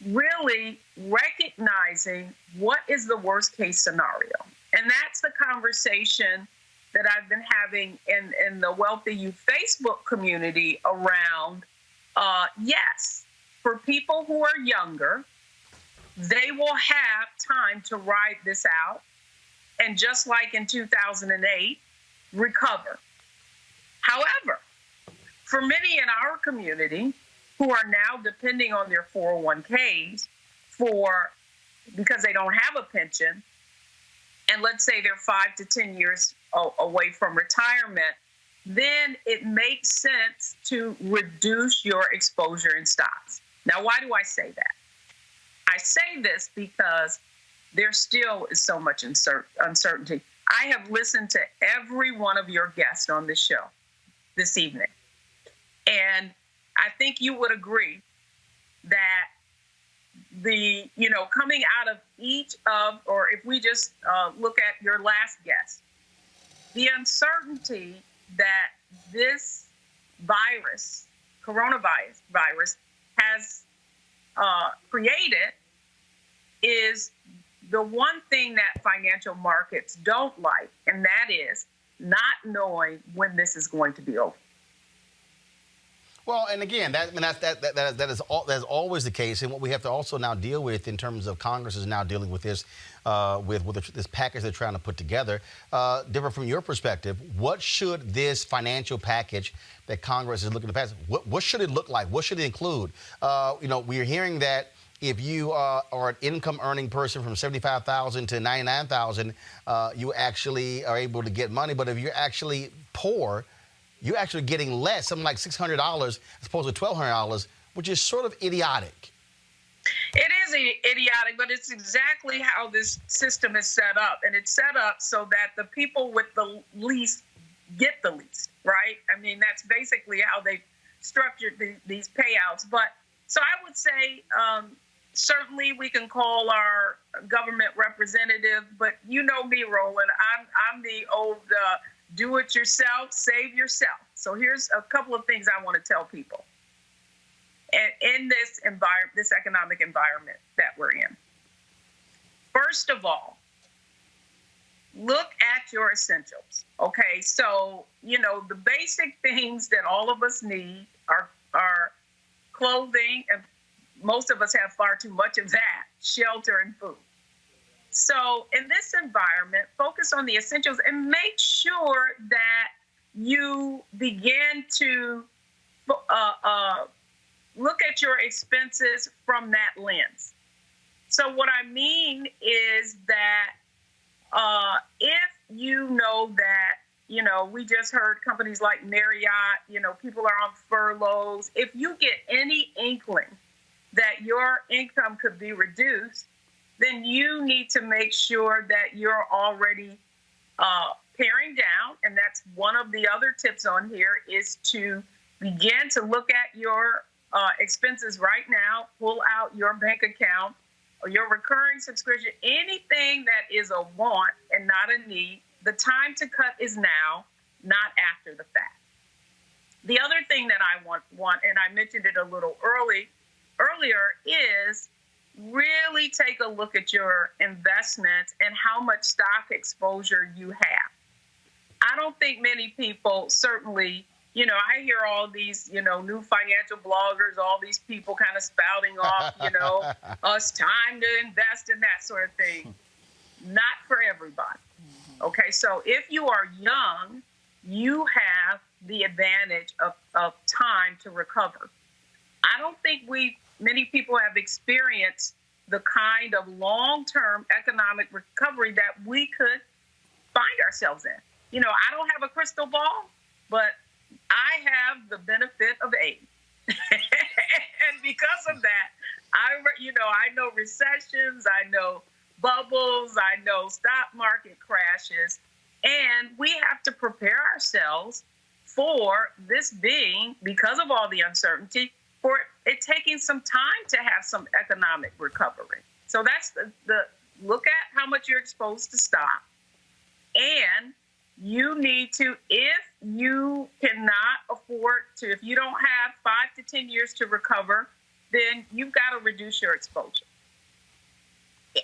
really recognizing what is the worst case scenario. And that's the conversation that I've been having in the Wealthy Youth Facebook community around, yes, for people who are younger, they will have time to ride this out. And just like in 2008, recover. However, for many in our community who are now depending on their 401ks because they don't have a pension, and let's say they're 5 to 10 years away from retirement, then it makes sense to reduce your exposure in stocks. Now, why do I say that? I say this because there still is so much uncertainty. I have listened to every one of your guests on this show this evening, and I think you would agree that coming out of or if we just look at your last guest, the uncertainty that this coronavirus has created is the one thing that financial markets don't like, and that is not knowing when this is going to be over. Well, and again, that is always the case, and what we have to also now deal with in terms of Congress is now dealing with this, with this package they're trying to put together. Different from your perspective, what should this financial package that Congress is looking to pass? What should it look like? What should it include? We're hearing that if you are an income-earning person from $75,000 to $99,000, you actually are able to get money. But if you're actually poor, you're actually getting less, something like $600 as opposed to $1,200, which is sort of idiotic. It is idiotic, but it's exactly how this system is set up. And it's set up so that the people with the least get the least, right? I mean, that's basically how they structured these payouts. But so I would say certainly we can call our government representative, but you know me, Roland, I'm the old do it yourself, save yourself. So here's a couple of things I want to tell people. And in this environment, this economic environment that we're in. First of all, look at your essentials. Okay, so the basic things that all of us need are clothing and most of us have far too much of that, shelter and food. So in this environment, focus on the essentials and make sure that you begin to look at your expenses from that lens. So what I mean is that if you know that, we just heard companies like Marriott, people are on furloughs. If you get any inkling that your income could be reduced, then you need to make sure that you're already paring down. And that's one of the other tips on here, is to begin to look at your expenses right now, pull out your bank account or your recurring subscription, anything that is a want and not a need. The time to cut is now, not after the fact. The other thing that I want, and I mentioned it a little earlier, is really take a look at your investments and how much stock exposure you have. I don't think many people, certainly, I hear all these, new financial bloggers, all these people kind of spouting off, it's time to invest in that sort of thing. Not for everybody. Okay, so if you are young, you have the advantage of time to recover. I don't think many people have experienced the kind of long-term economic recovery that we could find ourselves in. I don't have a crystal ball, but I have the benefit of age. And because of that, I know recessions, I know bubbles, I know stock market crashes, and we have to prepare ourselves for this being, because of all the uncertainty, for it taking some time to have some economic recovery. So that's the look at how much you're exposed to stock. And you need to, if you cannot afford to, if you don't have 5 to 10 years to recover, then you've got to reduce your exposure.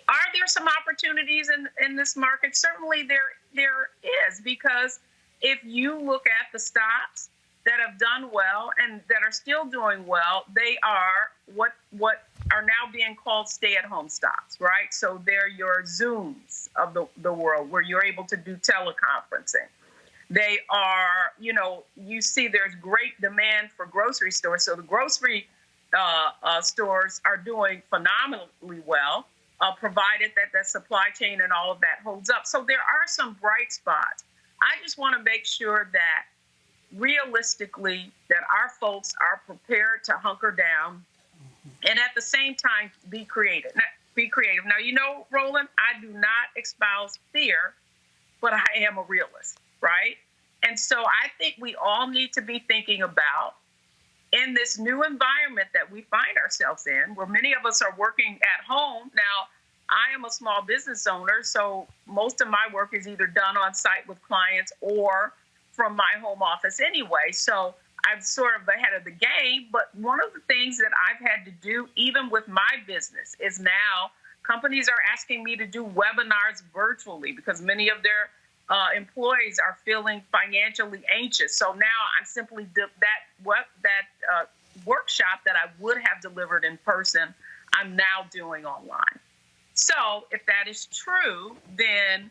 Are there some opportunities in this market? Certainly there is, because if you look at the stocks that have done well and that are still doing well, they are what are now being called stay-at-home stocks, right? So they're your Zooms of the world, where you're able to do teleconferencing. They are, you see there's great demand for grocery stores. So the grocery stores are doing phenomenally well, provided that the supply chain and all of that holds up. So there are some bright spots. I just want to make sure that realistically that our folks are prepared to hunker down and at the same time be creative. Now, Roland, I do not espouse fear, but I am a realist, right? And so I think we all need to be thinking about, in this new environment that we find ourselves in, where many of us are working at home. Now, I am a small business owner, so most of my work is either done on site with clients or from my home office anyway. So I'm sort of ahead of the game. But one of the things that I've had to do, even with my business, is now companies are asking me to do webinars virtually because many of their employees are feeling financially anxious. So now I'm simply that workshop that I would have delivered in person, I'm now doing online. So if that is true, then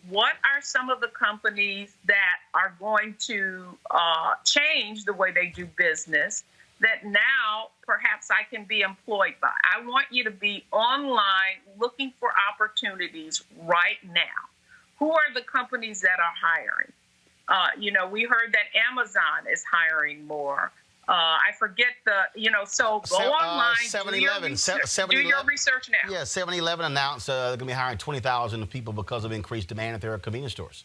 what are some of the companies that are going to change the way they do business that now perhaps I can be employed by? I want you to be online looking for opportunities right now. Who are the companies that are hiring? We heard that Amazon is hiring more. I forget so go online, 7-Eleven, do your research now. Yeah, 7-Eleven announced they're going to be hiring 20,000 people because of increased demand at their convenience stores.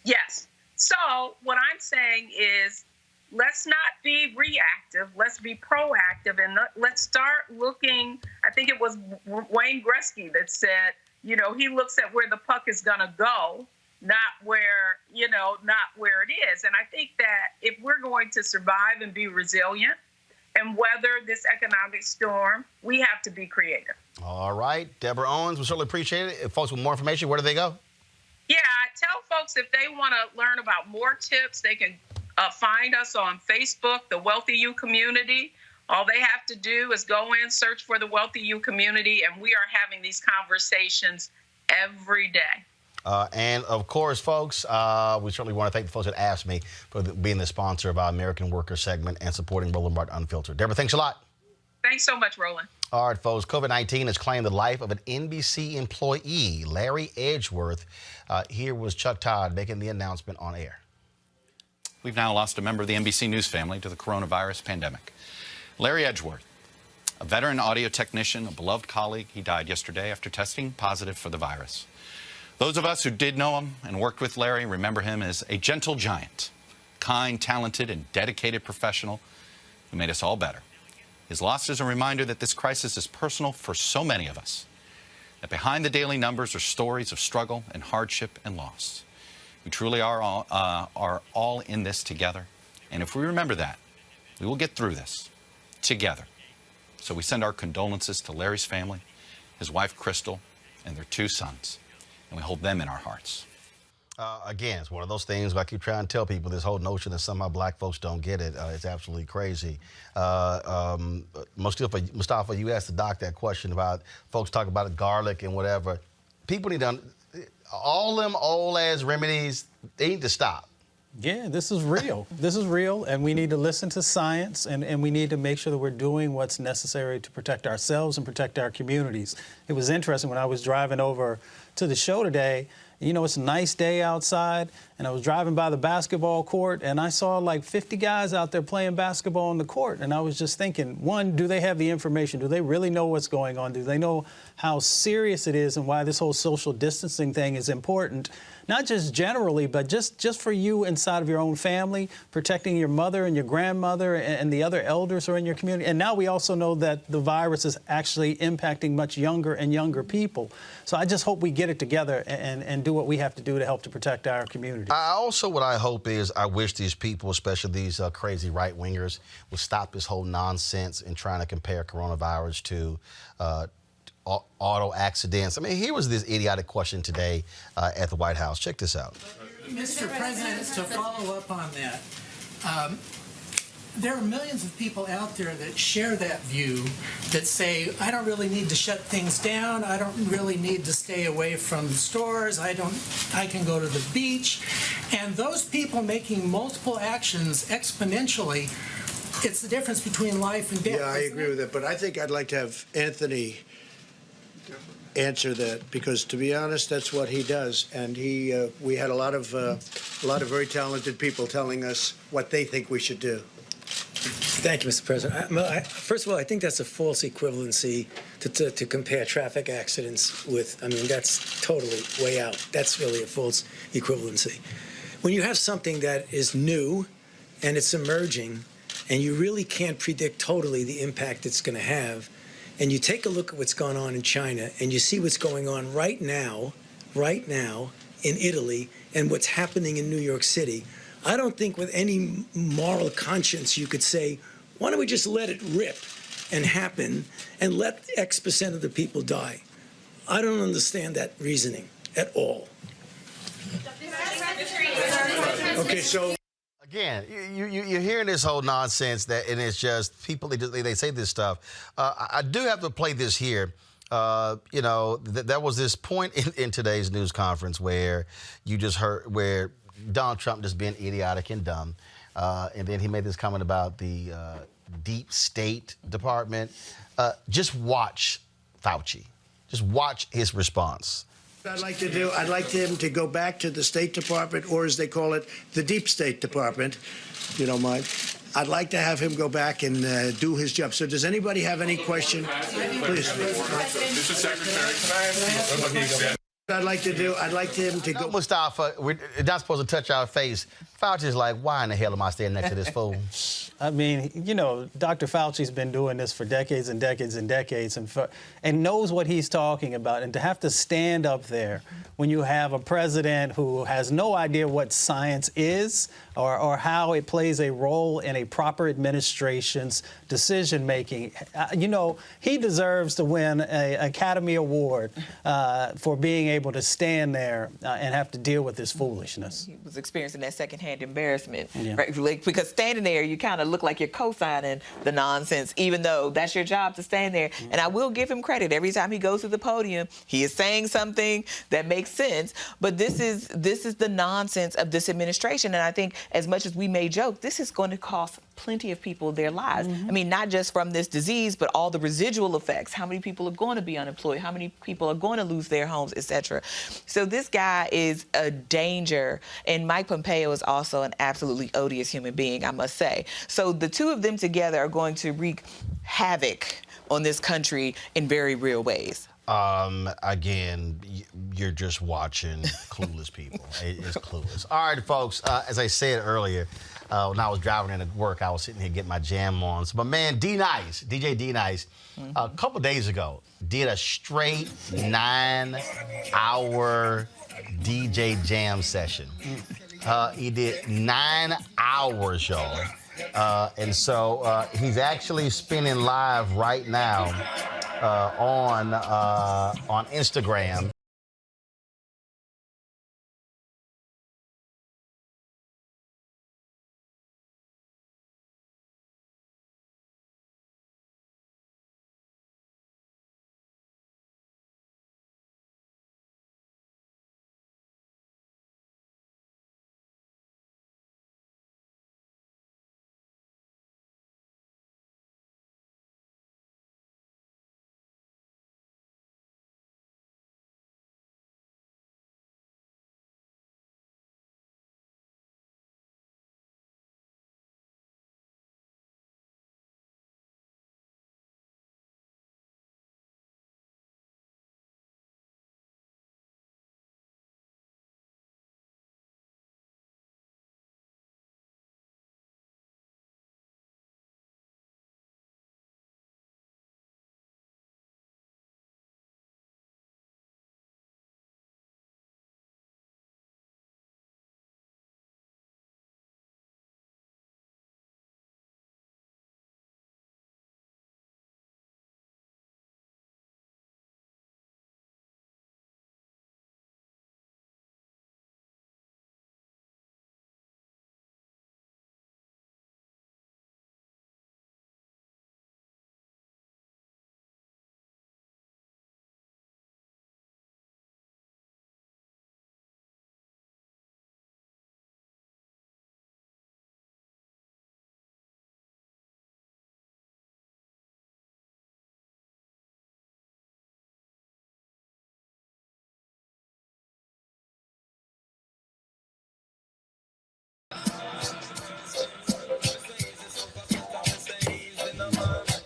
Yes. So what I'm saying is, let's not be reactive. Let's be proactive, and let's start looking. I think it was Wayne Gretzky that said, he looks at where the puck is going to go, not where it is. And I think that if we're going to survive and be resilient and weather this economic storm, we have to be creative. All right. Deborah Owens, we certainly appreciate it. If folks want more information, where do they go? Yeah, I tell folks if they want to learn about more tips, they can find us on Facebook, the Wealthy You Community, All they have to do is go in, search for the Wealthy You community, and we are having these conversations every day. And of course, folks, we certainly want to thank the folks at AFSCME for being the sponsor of our American Worker segment and supporting Roland Martin Unfiltered. Deborah, thanks a lot. Thanks so much, Roland. All right, folks, COVID-19 has claimed the life of an NBC employee, Larry Edgeworth. Here was Chuck Todd making the announcement on air. We've now lost a member of the NBC News family to the coronavirus pandemic. Larry Edgeworth, a veteran audio technician, a beloved colleague, he died yesterday after testing positive for the virus. Those of us who did know him and worked with Larry remember him as a gentle giant, kind, talented, and dedicated professional who made us all better. His loss is a reminder that this crisis is personal for so many of us, that behind the daily numbers are stories of struggle and hardship and loss. We truly are all in this together, and if we remember that, we will get through this together. So we send our condolences to Larry's family, his wife Crystal, and their 2 sons, and we hold them in our hearts. Again, it's one of those things I keep trying to tell people, this whole notion that somehow black folks don't get it. It's absolutely crazy. Mustafa, you asked the doc that question about folks talking about garlic and whatever. People need to, all them old-ass remedies, they need to stop. Yeah, this is real. This is real, and we need to listen to science, and we need to make sure that we're doing what's necessary to protect ourselves and protect our communities. It was interesting when I was driving over to the show today. You know, it's a nice day outside, and I was driving by the basketball court, and I saw like 50 guys out there playing basketball on the court, and I was just thinking, one, do they have the information? Do they really know what's going on? Do they know how serious it is and why this whole social distancing thing is important? Not just generally, but just for you inside of your own family, protecting your mother and your grandmother and the other elders who are in your community. And now we also know that the virus is actually impacting much younger and younger people. So I just hope we get it together and do what we have to do to help to protect our community. What I hope is, I wish these people, especially these crazy right-wingers, would stop this whole nonsense in trying to compare coronavirus to auto accidents. I mean, here was this idiotic question today at the White House. Check this out. Mr. President, to follow up on that, there are millions of people out there that share that view, that say, I don't really need to shut things down. I don't really need to stay away from stores. I can go to the beach. And those people making multiple actions exponentially, it's the difference between life and death. Yeah, I agree with that. But I think I'd like to have Anthony answer that, because to be honest, that's what he does. And we had a lot of very talented people telling us what they think we should do. Thank you, Mr. President. First of all, I think that's a false equivalency to compare traffic accidents with. I mean, that's totally way out. That's really a false equivalency. When you have something that is new and it's emerging, and you really can't predict totally the impact it's going to have, and you take a look at what's going on in China, and you see what's going on right now in Italy, and what's happening in New York City, I don't think with any moral conscience you could say, why don't we just let it rip and happen and let X% of the people die? I don't understand that reasoning at all. Okay, so again, you're hearing this whole nonsense and it's just people, they say this stuff. I do have to play this here. There was this point in today's news conference where you just heard where Donald Trump just being idiotic and dumb. And then he made this comment about the deep state department. Just watch Fauci. Just watch his response. I'd like him to go back to the State Department, or as they call it, the Deep State Department, if you don't mind. I'd like to have him go back and do his job. So does anybody have any question? Please. Mr. Secretary, I'd like him to go. Mustafa, we're not supposed to touch our face. Fauci's like, why in the hell am I standing next to this fool? I mean, Dr. Fauci's been doing this for decades and decades and decades and knows what he's talking about. And to have to stand up there when you have a president who has no idea what science is or how it plays a role in a proper administration's decision-making, he deserves to win an Academy Award for being able to stand there and have to deal with this foolishness. He was experiencing that secondhand embarrassment, Yeah. right? Like, because standing there, you kind of look like you're co-signing the nonsense, even though that's your job to stand there. And I will give him credit. Every time he goes to the podium, he is saying something that makes sense. But this is the nonsense of this administration. And I think as much as we may joke, this is going to cost plenty of people their lives. I mean, not just from this disease, but all the residual effects. How many people are going to be unemployed? How many people are going to lose their homes, etc. So this guy is a danger. And Mike Pompeo is also an absolutely odious human being, I must say. So the two of them together are going to wreak havoc on this country in very real ways. Again, you're just watching clueless people. It's clueless. All right, folks, as I said earlier, when I was driving into work, I was sitting here getting my jam on. So my man, D-Nice, DJ D-Nice, a couple days ago, did a straight 9-hour DJ jam session. He did 9 hours, y'all. And so he's actually spinning live right now on Instagram.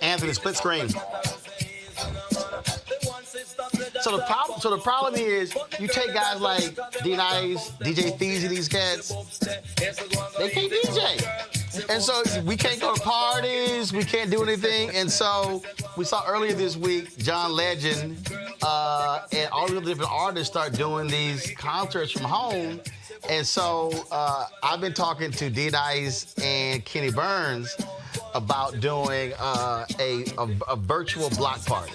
Anthony, split screen. So the problem is, you take guys like D-Nice, DJ Feezy, these cats, they can't DJ. And so we can't go to parties, we can't do anything. And so we saw earlier this week, John Legend and all the different artists start doing these concerts from home. And so I've been talking to D-Nice and Kenny Burns about doing a virtual block party.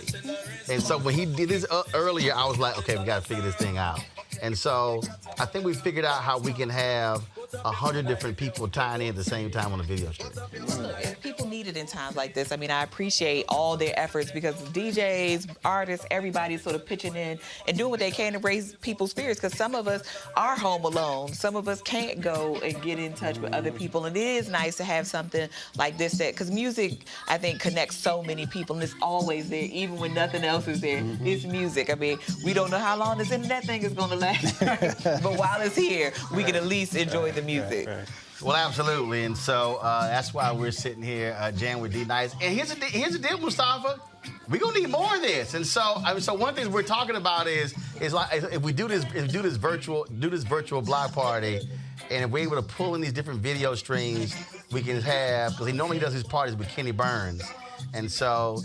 And so when he did this earlier, I was like, okay, we got to figure this thing out. And so I think we figured out how we can have 100 different people tying in at the same time on a video stream. Look, people need it in times like this. I mean, I appreciate all their efforts because DJs, artists, everybody's sort of pitching in and doing what they can to raise people's spirits, because some of us are home alone. Some of us can't go and get in touch with other people. And it is nice to have something like this, because music, I think, connects so many people, and it's always there, even when nothing else is there. It's music. I mean, we don't know how long this internet thing is going to last, but while it's here, we can at least enjoy the music. Well, absolutely, and so that's why we're sitting here jamming with D-Nice. And here's the deal, Mustafa. We're gonna need more of this. And so, so one of the things we're talking about is like if we do this virtual block party, and if we're able to pull in these different video streams, we can have, because he normally does his parties with Kenny Burns, and so.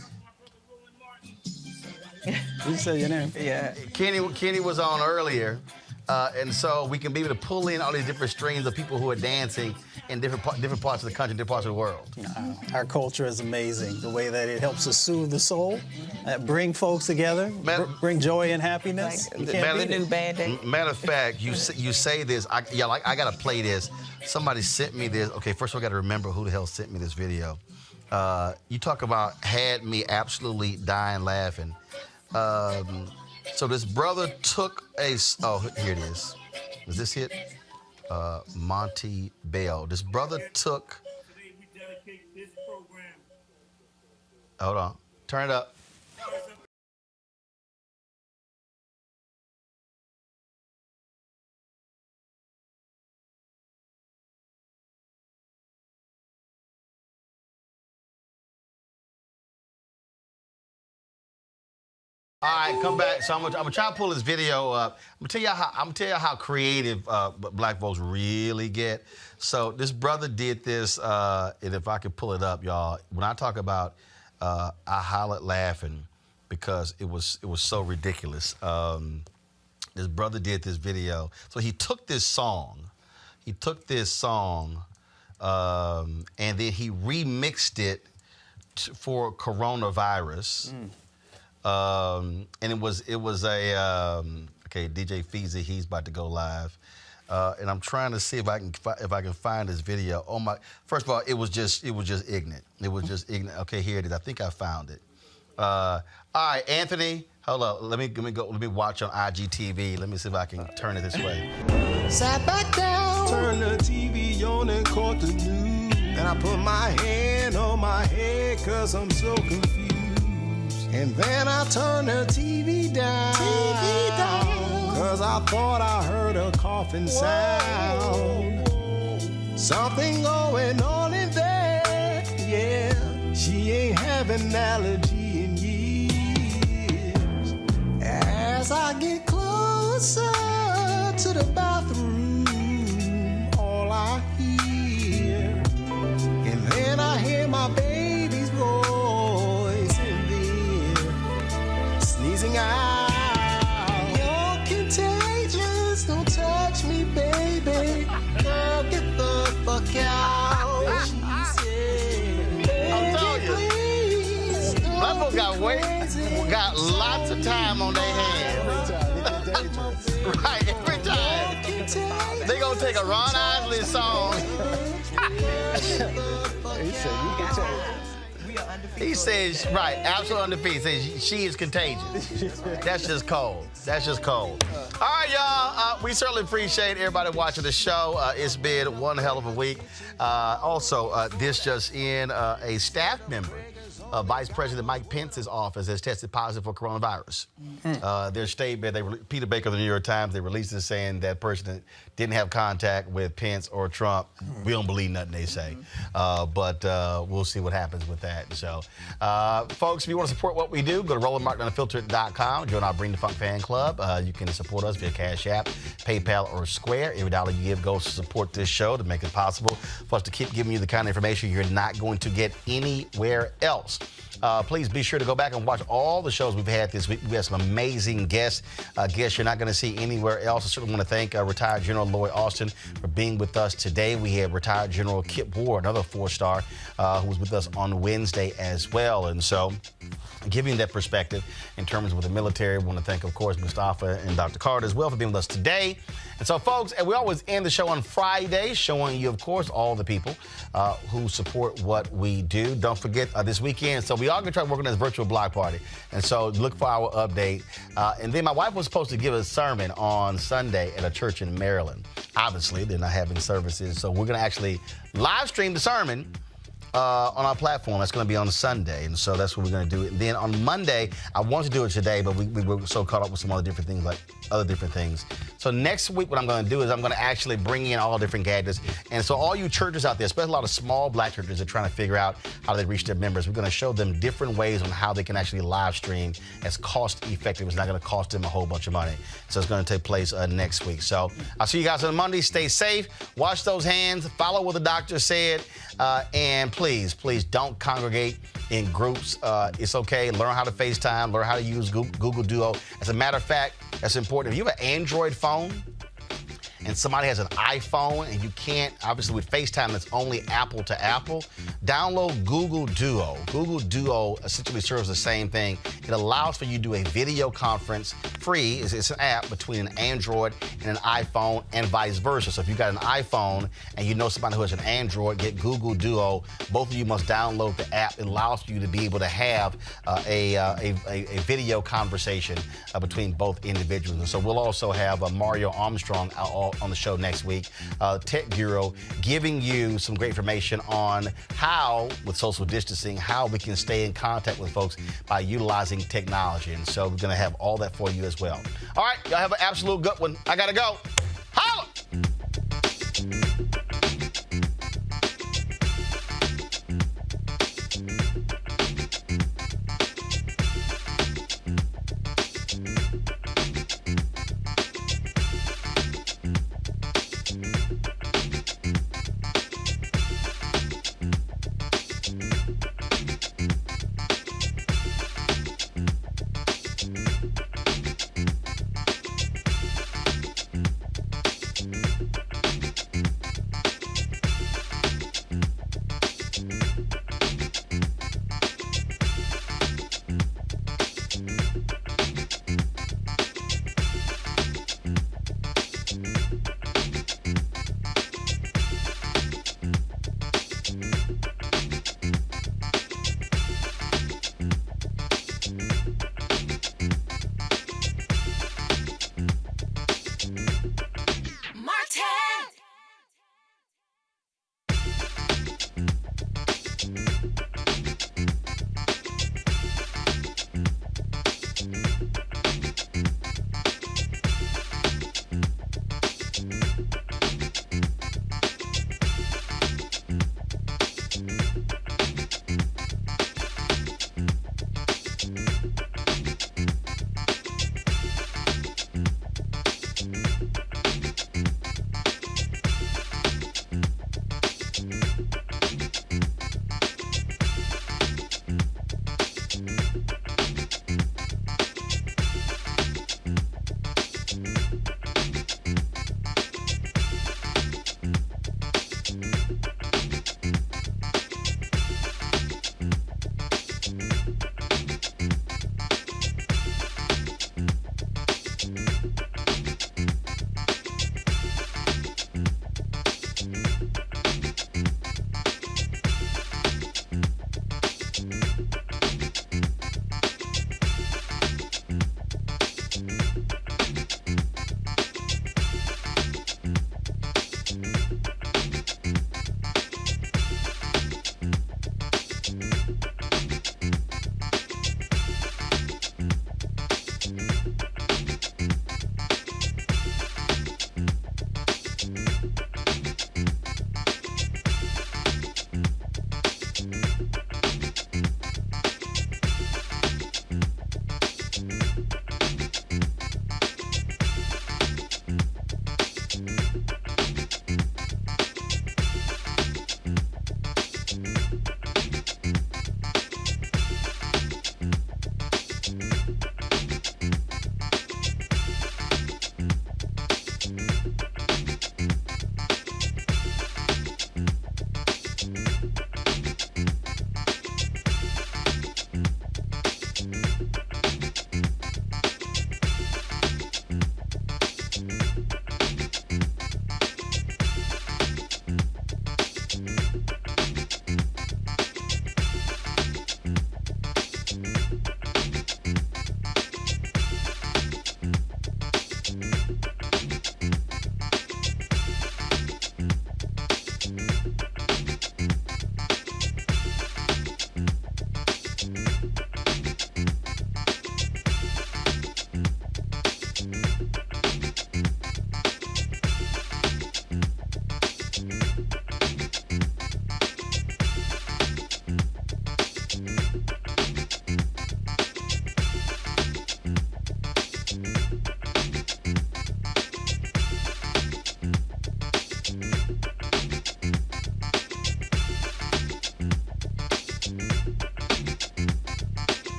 You say your name. Yeah. Kenny was on earlier. And so we can be able to pull in all these different streams of people who are dancing in different parts of the country, different parts of the world. Our culture is amazing. The way that it helps us soothe the soul, bring folks together, bring joy and happiness. Matter of fact, you say this. I gotta play this. Somebody sent me this. Okay, first of all, I gotta remember who the hell sent me this video. You talk about had me absolutely dying laughing. So this brother took a. Oh, here it is. Is this it? Monty Bell. This brother took. Hold on. Turn it up. All right, come back. So I'm gonna try to pull this video up. I'm gonna tell you how creative black folks really get. So this brother did this, and if I could pull it up, y'all. When I talk about, I hollered laughing because it was so ridiculous. This brother did this video. So he took this song, and then he remixed it for coronavirus. And it was a okay, DJ Feezy, he's about to go live, and I'm trying to see if I can find this video. Oh my! First of all, it was just ignorant. It was just ignorant. Okay, here it is. I think I found it. All right, Anthony, hold up. Let me watch on IGTV. Let me see if I can turn it this way. Sat back down, turn the TV on and caught the news. Then I put my hand on my head 'cause I'm so confused. And then I turned the TV down, 'cause I thought I heard a coughing sound. Something going on in there, yeah. She ain't having an allergy in years. As I get closer to the bathroom, all I hear, and then I hear my baby's voice in there, sneezing out. You're contagious, don't touch me, baby. Girl, get the fuck out. She said, I'm telling you, black folks got lots of time on their hands. Right, every time. They gonna take a Ron Isley song. He said you can take. He says, right, absolutely undefeated. Says she is contagious. That's just cold. That's just cold. All right, y'all. We certainly appreciate everybody watching the show. It's been one hell of a week. Also, this just in, a staff member Vice President Mike Pence's office has tested positive for coronavirus. Their statement, Peter Baker of the New York Times, they released it saying that person didn't have contact with Pence or Trump. We don't believe nothing they say. But we'll see what happens with that. So, folks, if you want to support what we do, go to RolandMartinUnfiltered.com. Join our Bring the Funk fan club. You can support us via Cash App, PayPal, or Square. Every dollar you give goes to support this show to make it possible for us to keep giving you the kind of information you're not going to get anywhere else. Please be sure to go back and watch all the shows we've had this week. We have some amazing guests you're not going to see anywhere else. I certainly want to thank retired General Lloyd Austin for being with us today. We had retired General Kip Ward, another 4-star, who was with us on Wednesday as well. And so, giving that perspective in terms of the military, we want to thank, of course, Mustafa and Dr. Carter as well for being with us today. And so, folks, and we always end the show on Friday, showing you, of course, all the people who support what we do. Don't forget this weekend. So we are going to try to work on this virtual block party. And so look for our update. And then my wife was supposed to give a sermon on Sunday at a church in Maryland. Obviously, they're not having services. So we're going to actually live stream the sermon on our platform. That's going to be on Sunday, and so that's what we're going to do. And then on Monday, I wanted to do it today, but we were so caught up with some other different things. So next week, what I'm going to do is I'm going to actually bring in all different gadgets. And so all you churches out there, especially a lot of small black churches, are trying to figure out how they reach their members. We're going to show them different ways on how they can actually live stream as cost effective. It's not going to cost them a whole bunch of money. So it's going to take place next week. So I'll see you guys on Monday. Stay safe. Wash those hands. Follow what the doctor said. And please don't congregate in groups. It's okay. Learn how to FaceTime. Learn how to use Google Duo. As a matter of fact, that's important. If you have an Android phone, and somebody has an iPhone and you can't, obviously with FaceTime, it's only Apple to Apple, download Google Duo. Google Duo essentially serves the same thing. It allows for you to do a video conference free. It's an app between an Android and an iPhone and vice versa. So if you've got an iPhone and you know somebody who has an Android, get Google Duo. Both of you must download the app. It allows for you to be able to have a video conversation between both individuals. And so we'll also have Mario Armstrong on the show next week, Tech Bureau, giving you some great information on how, with social distancing, how we can stay in contact with folks by utilizing technology. And so we're going to have all that for you as well. All right, y'all have an absolute good one. I got to go.